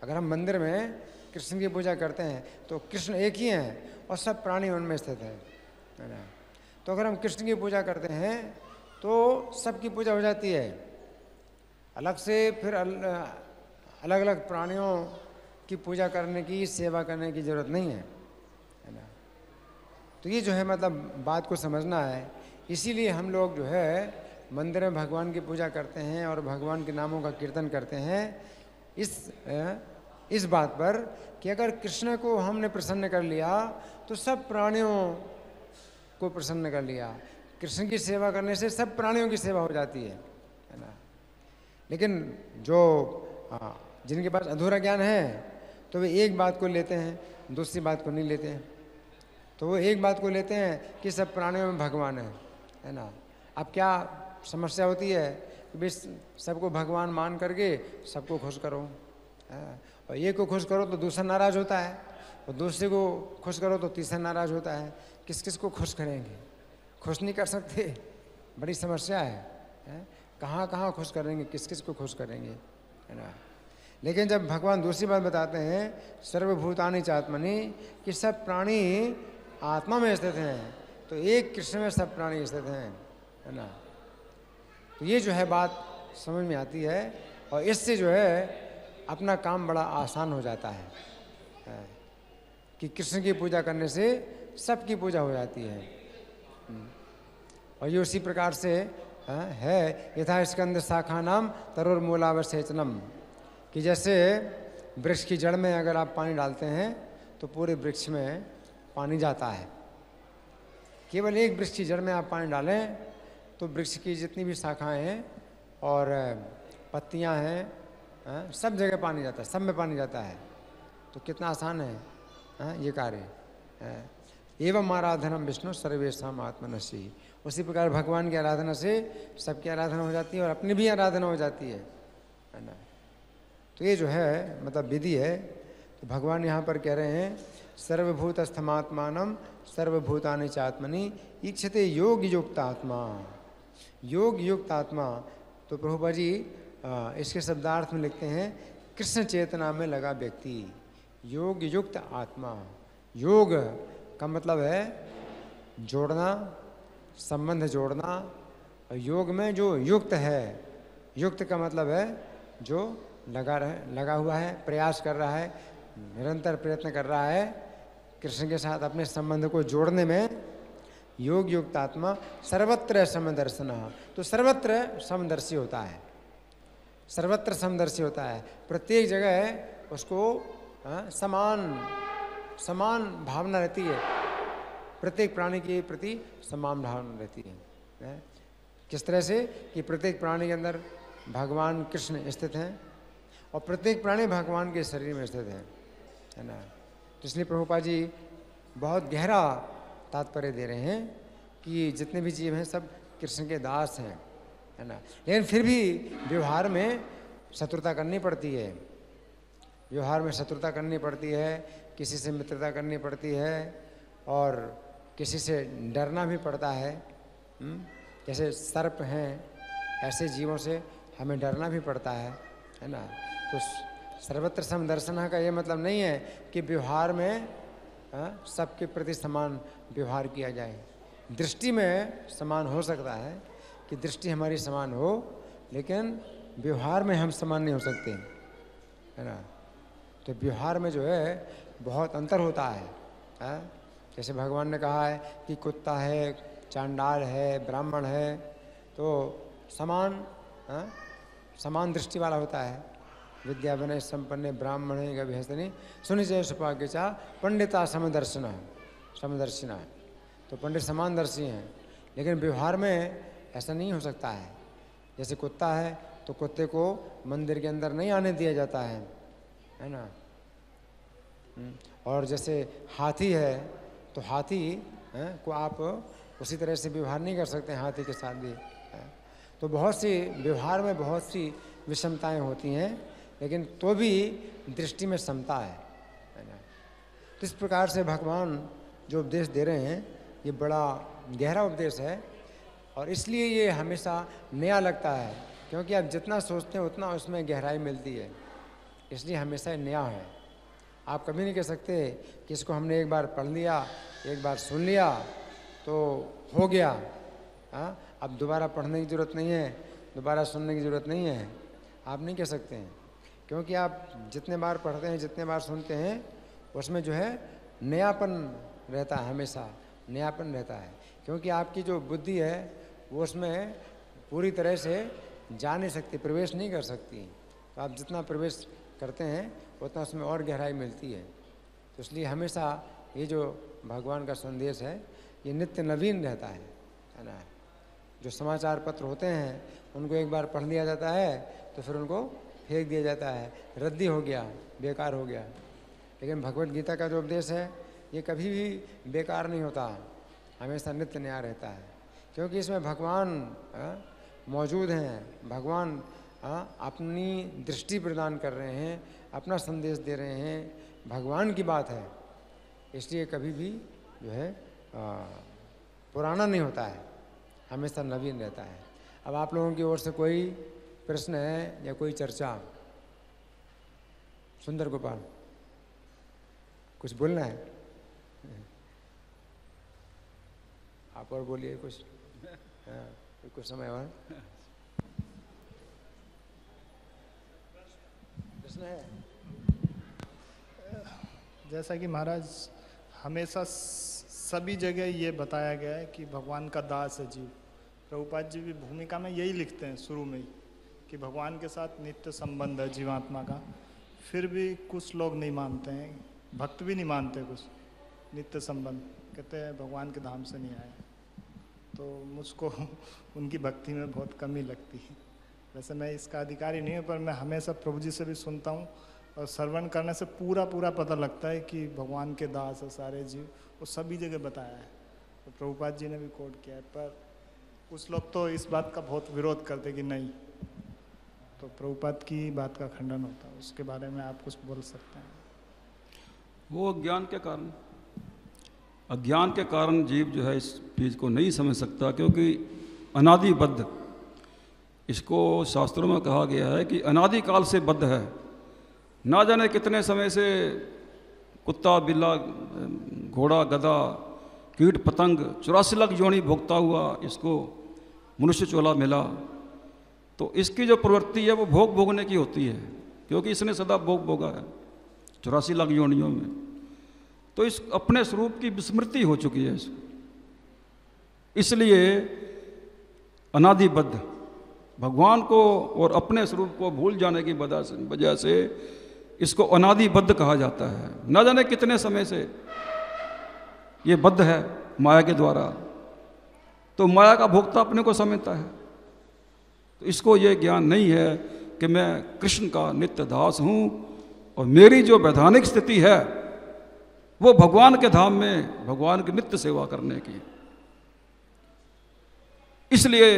अगर हम मंदिर में कृष्ण की पूजा करते हैं तो कृष्ण एक ही हैं और सब प्राणी उनमें स्थित है ना। तो अगर हम कृष्ण की पूजा करते हैं तो सबकी पूजा हो जाती है। अलग से फिर अलग अलग प्राणियों की पूजा करने की, सेवा करने की ज़रूरत नहीं है ना। तो ये जो है मतलब बात को समझना है। इसीलिए हम लोग जो है मंदिर में भगवान की पूजा करते हैं और भगवान के नामों का कीर्तन करते हैं इस बात पर कि अगर कृष्ण को हमने प्रसन्न कर लिया तो सब प्राणियों को प्रसन्न कर लिया। कृष्ण की सेवा करने से सब प्राणियों की सेवा हो जाती है ना। लेकिन जो जिनके पास अधूरा ज्ञान है तो वे एक बात को लेते हैं, दूसरी बात को नहीं लेते हैं। तो वो एक बात को लेते हैं कि सब प्राणियों में भगवान है ना। अब क्या समस्या होती है कि भाई सबको भगवान मान करके सबको खुश करो, और एक को खुश करो तो दूसरा नाराज़ होता है, और दूसरे को खुश करो तो तीसरा नाराज़ होता है। किस किस को खुश करेंगे? खुश नहीं कर सकते, बड़ी समस्या है। कहाँ कहाँ खुश करेंगे, किस किस को खुश करेंगे, है ना। लेकिन जब भगवान दूसरी बात बताते हैं सर्वभूतानि चात्मनि, कि सब प्राणी आत्मा में स्थित हैं, तो एक कृष्ण में सब प्राणी स्थित हैं, है ना। तो ये जो है बात समझ में आती है, और इससे जो है अपना काम बड़ा आसान हो जाता है कि कृष्ण की पूजा करने से सबकी पूजा हो जाती है। और ये उसी प्रकार से है यथा स्कंद शाखा नाम तरुर्मूलावसेचनम, कि जैसे वृक्ष की जड़ में अगर आप पानी डालते हैं तो पूरे वृक्ष में पानी जाता है। केवल एक वृक्ष की जड़ में आप पानी डालें तो वृक्ष की जितनी भी शाखाएं हैं और पत्तियां हैं, सब जगह पानी जाता है, सब में पानी जाता है। तो कितना आसान है ये कार्य। एवं आराधनम विष्णु सर्वेशम आत्मनसी, उसी प्रकार भगवान की आराधना से सबकी आराधना हो जाती है और अपनी भी आराधना हो जाती है ना। तो ये जो है मतलब विधि है। तो भगवान यहाँ पर कह रहे हैं सर्वभूतस्थमात्मानम सर्वभूतानि चात्मनि ईक्षते योग युक्त आत्मा, योग युक्त आत्मा। तो प्रभुपा जी इसके शब्दार्थ में लिखते हैं कृष्ण चेतना में लगा व्यक्ति, योग युक्त आत्मा। योग का मतलब है जोड़ना, संबंध जोड़ना, और योग में जो युक्त है, युक्त का मतलब है जो लगा हुआ है, प्रयास कर रहा है, निरंतर प्रयत्न कर रहा है कृष्ण के साथ अपने संबंध को जोड़ने में। योग युक्त आत्मा सर्वत्र समदर्शना, तो सर्वत्र समदर्शी होता है, सर्वत्र समदर्शी होता है। प्रत्येक जगह उसको समान भावना रहती है, प्रत्येक प्राणी के प्रति समान भावना रहती है। किस तरह से कि प्रत्येक प्राणी के अंदर भगवान कृष्ण स्थित हैं और प्रत्येक प्राणी भगवान के शरीर में स्थित है ना। तो इसलिए प्रभुपा जी बहुत गहरा तात्पर्य दे रहे हैं कि जितने भी जीव हैं सब कृष्ण के दास हैं, है ना। लेकिन फिर भी व्यवहार में शत्रुता करनी पड़ती है, व्यवहार में शत्रुता करनी पड़ती है, किसी से मित्रता करनी पड़ती है और किसी से डरना भी पड़ता है। जैसे सर्प हैं, ऐसे जीवों से हमें डरना भी पड़ता है है ना। तो सर्वत्र समदर्शन का ये मतलब नहीं है कि व्यवहार में सबके प्रति समान व्यवहार किया जाए। दृष्टि में समान हो सकता है कि दृष्टि हमारी समान हो, लेकिन व्यवहार में हम समान नहीं हो सकते, है ना। तो व्यवहार में जो है बहुत अंतर होता है। जैसे भगवान ने कहा है कि कुत्ता है, चांडाल है, ब्राह्मण है, तो समान दृष्टि वाला होता है। विद्या विनय संपन्ने ब्राह्मणे गभ्यसनी सुनिचय सुपाग्यचा पंडिता समदर्शिना। तो पंडित समानदर्शी हैं, लेकिन व्यवहार में ऐसा नहीं हो सकता है। जैसे कुत्ता है तो कुत्ते को मंदिर के अंदर नहीं आने दिया जाता है ना। और जैसे हाथी है तो हाथी को आप उसी तरह से व्यवहार नहीं कर सकते हाथी के साथ भी। तो बहुत सी व्यवहार में बहुत सी विषमताएं होती हैं, लेकिन तो भी दृष्टि में समता है ना। तो इस प्रकार से भगवान जो उपदेश दे रहे हैं ये बड़ा गहरा उपदेश है, और इसलिए ये हमेशा नया लगता है, क्योंकि आप जितना सोचते हैं उतना उसमें गहराई मिलती है, इसलिए हमेशा नया है। आप कभी नहीं कह सकते कि इसको हमने एक बार पढ़ लिया, एक बार सुन लिया तो हो गया, अब दोबारा पढ़ने की ज़रूरत नहीं है, दोबारा सुनने की ज़रूरत नहीं है, आप नहीं कह सकते हैं। क्योंकि आप जितने बार पढ़ते हैं, जितने बार सुनते हैं, उसमें जो है नयापन रहता है, हमेशा नयापन रहता है। क्योंकि आपकी जो बुद्धि है वो उसमें पूरी तरह से जा नहीं सकती, प्रवेश नहीं कर सकती। तो आप जितना प्रवेश करते हैं उतना उसमें और गहराई मिलती है। तो इसलिए हमेशा ये जो भगवान का संदेश है ये नित्य नवीन रहता है ना। जो समाचार पत्र होते हैं उनको एक बार पढ़ लिया जाता है तो फिर उनको फेंक दिया जाता है, रद्दी हो गया, बेकार हो गया। लेकिन भगवत गीता का जो उपदेश है ये कभी भी बेकार नहीं होता, हमेशा नित्य नया रहता है। क्योंकि इसमें भगवान मौजूद हैं, भगवान अपनी दृष्टि प्रदान कर रहे हैं, अपना संदेश दे रहे हैं, भगवान की बात है, इसलिए कभी भी जो है पुराना नहीं होता है, हमेशा नवीन रहता है। अब आप लोगों की ओर से कोई प्रश्न है या कोई चर्चा? सुंदर गोपाल, कुछ बोलना है? आप और बोलिए कुछ। हाँ, कुछ समय और प्रश्न है? जैसा कि महाराज हमेशा सभी जगह ये बताया गया है कि भगवान का दास है जीव। प्रभुपाद जी भी भूमिका में यही लिखते हैं शुरू में ही कि भगवान के साथ नित्य संबंध है जीवात्मा का। फिर भी कुछ लोग नहीं मानते हैं, भक्त भी नहीं मानते कुछ नित्य संबंध, कहते हैं भगवान के धाम से नहीं आए। तो मुझको उनकी भक्ति में बहुत कमी लगती है। वैसे मैं इसका अधिकारी नहीं हूँ, पर मैं हमेशा प्रभु जी से भी सुनता हूँ और श्रवण करने से पूरा पता लगता है कि भगवान के दास है सारे जीव, वो सभी जगह बताया है। तो प्रभुपाद जी ने भी कोट किया है, पर कुछ लोग तो इस बात का बहुत विरोध करते कि नहीं, तो प्रभुपाद की बात का खंडन होता है। उसके बारे में आप कुछ बोल सकते हैं? वो अज्ञान के कारण, अज्ञान के कारण जीव जो है इस चीज़ को नहीं समझ सकता, क्योंकि अनादिबद्ध, इसको शास्त्रों में कहा गया है कि अनादिकाल से बद्ध है। ना जाने कितने समय से कुत्ता, बिल्ला, घोड़ा, गधा, कीट पतंग 84 लाख योनि भोगता हुआ इसको मनुष्य चोला मिला। तो इसकी जो प्रवृत्ति है वो भोगने की होती है, क्योंकि इसने सदा भोगा है 84 लाख योनियों में। तो इस अपने स्वरूप की विस्मृति हो चुकी है इसको, इसलिए अनादिबद्ध भगवान को और अपने स्वरूप को भूल जाने की वजह से इसको अनादिबद्ध कहा जाता है। न जाने कितने समय से ये बद्ध है माया के द्वारा, तो माया का भोक्ता अपने को समझता है। तो इसको ये ज्ञान नहीं है कि मैं कृष्ण का नित्य दास हूँ और मेरी जो वैधानिक स्थिति है वो भगवान के धाम में भगवान की नित्य सेवा करने की। इसलिए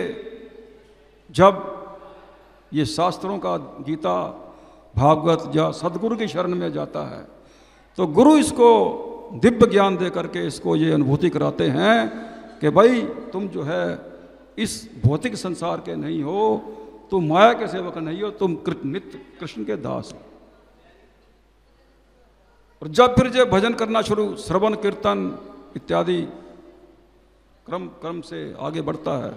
जब ये शास्त्रों का गीता, भागवत या सदगुरु की शरण में जाता है तो गुरु इसको दिव्य ज्ञान दे करके इसको ये अनुभूति कराते हैं कि भाई तुम जो है इस भौतिक संसार के नहीं हो, तुम माया के सेवक नहीं हो, तुम नित्य कृष्ण के दास हो। और जब फिर जो भजन करना शुरू, श्रवण कीर्तन इत्यादि क्रम से आगे बढ़ता है,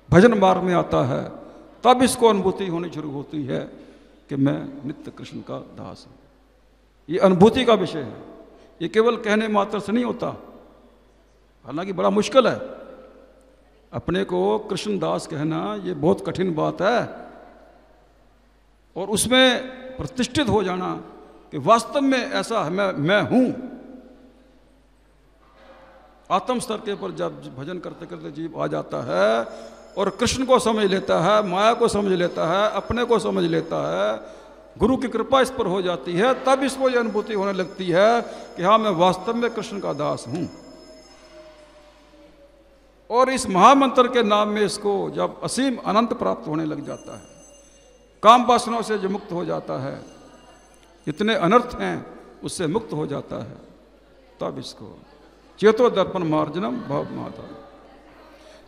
भजन मार्ग में आता है, तब इसको अनुभूति होनी शुरू होती है कि मैं नित्य कृष्ण का दास हूं। ये अनुभूति का विषय है, ये केवल कहने मात्र से नहीं होता। हालांकि बड़ा मुश्किल है अपने को कृष्ण दास कहना, ये बहुत कठिन बात है। और उसमें प्रतिष्ठित हो जाना कि वास्तव में ऐसा है, मैं हूं। आत्म स्तर के पर जब भजन करते करते जीव आ जाता है और कृष्ण को समझ लेता है, माया को समझ लेता है, अपने को समझ लेता है, गुरु की कृपा इस पर हो जाती है, तब इसको यह अनुभूति होने लगती है कि हाँ, मैं वास्तव में कृष्ण का दास हूं। और इस महामंत्र के नाम में इसको जब असीम अनंत प्राप्त होने लग जाता है, काम वासनाओं से जो मुक्त हो जाता है, इतने अनर्थ हैं उससे मुक्त हो जाता है, तब इसको चेतो दर्पण मार्जनम भव माता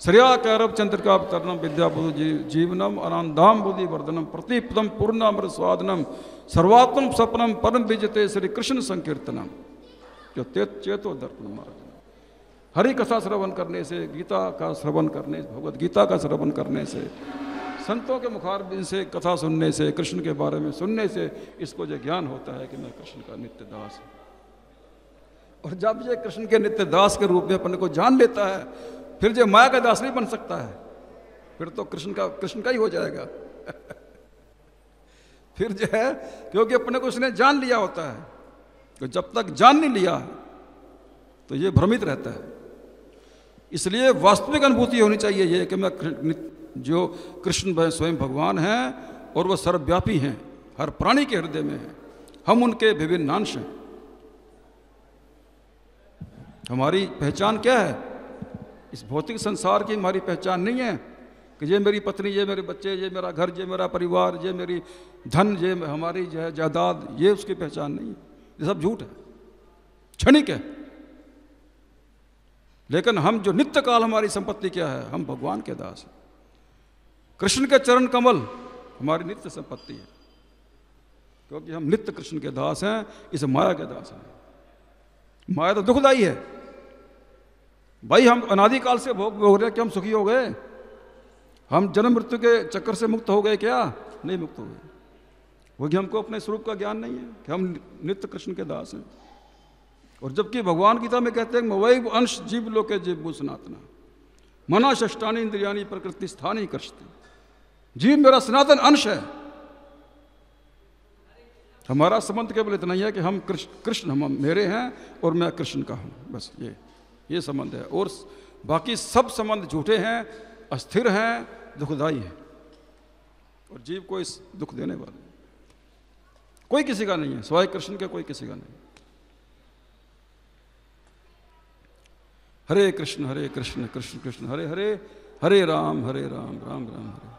श्रिया कैरव चंद्रिका वितरणम विद्या बुद्धि जीवनम आनंदाम बुद्धि वर्धनम प्रतिपदम पूर्णामृत स्वादनम सर्वात्म सपनम परम विजते श्री कृष्ण संकीर्तनम। जो चेतो दर्पण मार्जनम, हरि कथा श्रवण करने से, गीता का श्रवण करने, भगवद गीता का श्रवण करने से, संतों के मुखारबिन से कथा सुनने से, कृष्ण के बारे में सुनने से इसको जो ज्ञान होता है कि मैं कृष्ण का नित्य दास हूं। और जब ये कृष्ण के नित्य दास के रूप में अपने को जान लेता है, फिर जो माया का दास नहीं बन सकता है, फिर तो कृष्ण का ही हो जाएगा। फिर जो है, क्योंकि अपने को उसने जान लिया होता है। तो जब तक जान नहीं लिया तो ये भ्रमित रहता है। इसलिए वास्तविक अनुभूति होनी चाहिए ये कि मैं जो कृष्ण स्वयं भगवान हैं और वह सर्वव्यापी हैं, हर प्राणी के हृदय में हैं, हम उनके विभिन्न अंश हैं। हमारी पहचान क्या है? इस भौतिक संसार की हमारी पहचान नहीं है कि ये मेरी पत्नी, ये मेरे बच्चे, ये मेरा घर, ये मेरा परिवार, ये मेरी धन, ये हमारी जो है जायदाद, ये उसकी पहचान नहीं है। ये सब झूठ है, क्षणिक है। लेकिन हम जो नित्य काल हमारी संपत्ति क्या है? हम भगवान के दास हैं। कृष्ण के चरण कमल हमारी नित्य संपत्ति है, क्योंकि हम नित्य कृष्ण के दास हैं, इस माया के दास हैं। माया तो दुखदाई है भाई। हम अनादिकाल से भोग रहे हैं कि हम सुखी हो गए? हम जन्म मृत्यु के चक्कर से मुक्त हो गए क्या? नहीं मुक्त हो गए। क्योंकि हमको अपने स्वरूप का ज्ञान नहीं है कि हम नित्य कृष्ण के दास हैं। और जबकि भगवान गीता में कहते हैं वही अंश जीव लोके जीव सनातना मना षष्टानी इंद्रियानी प्रकृति स्थानी कृष्ण। जीव मेरा सनातन अंश है। हमारा संबंध केवल इतना ही है कि हम कृष्ण हम मेरे हैं और मैं कृष्ण का हूं, बस ये संबंध है। और बाकी सब संबंध झूठे हैं, अस्थिर हैं, दुखदाई हैं, और जीव को इस दुख देने वाले कोई किसी का नहीं है, सिवाय कृष्ण के कोई किसी का नहीं। हरे कृष्ण कृष्ण कृष्ण हरे हरे, हरे राम राम राम हरे।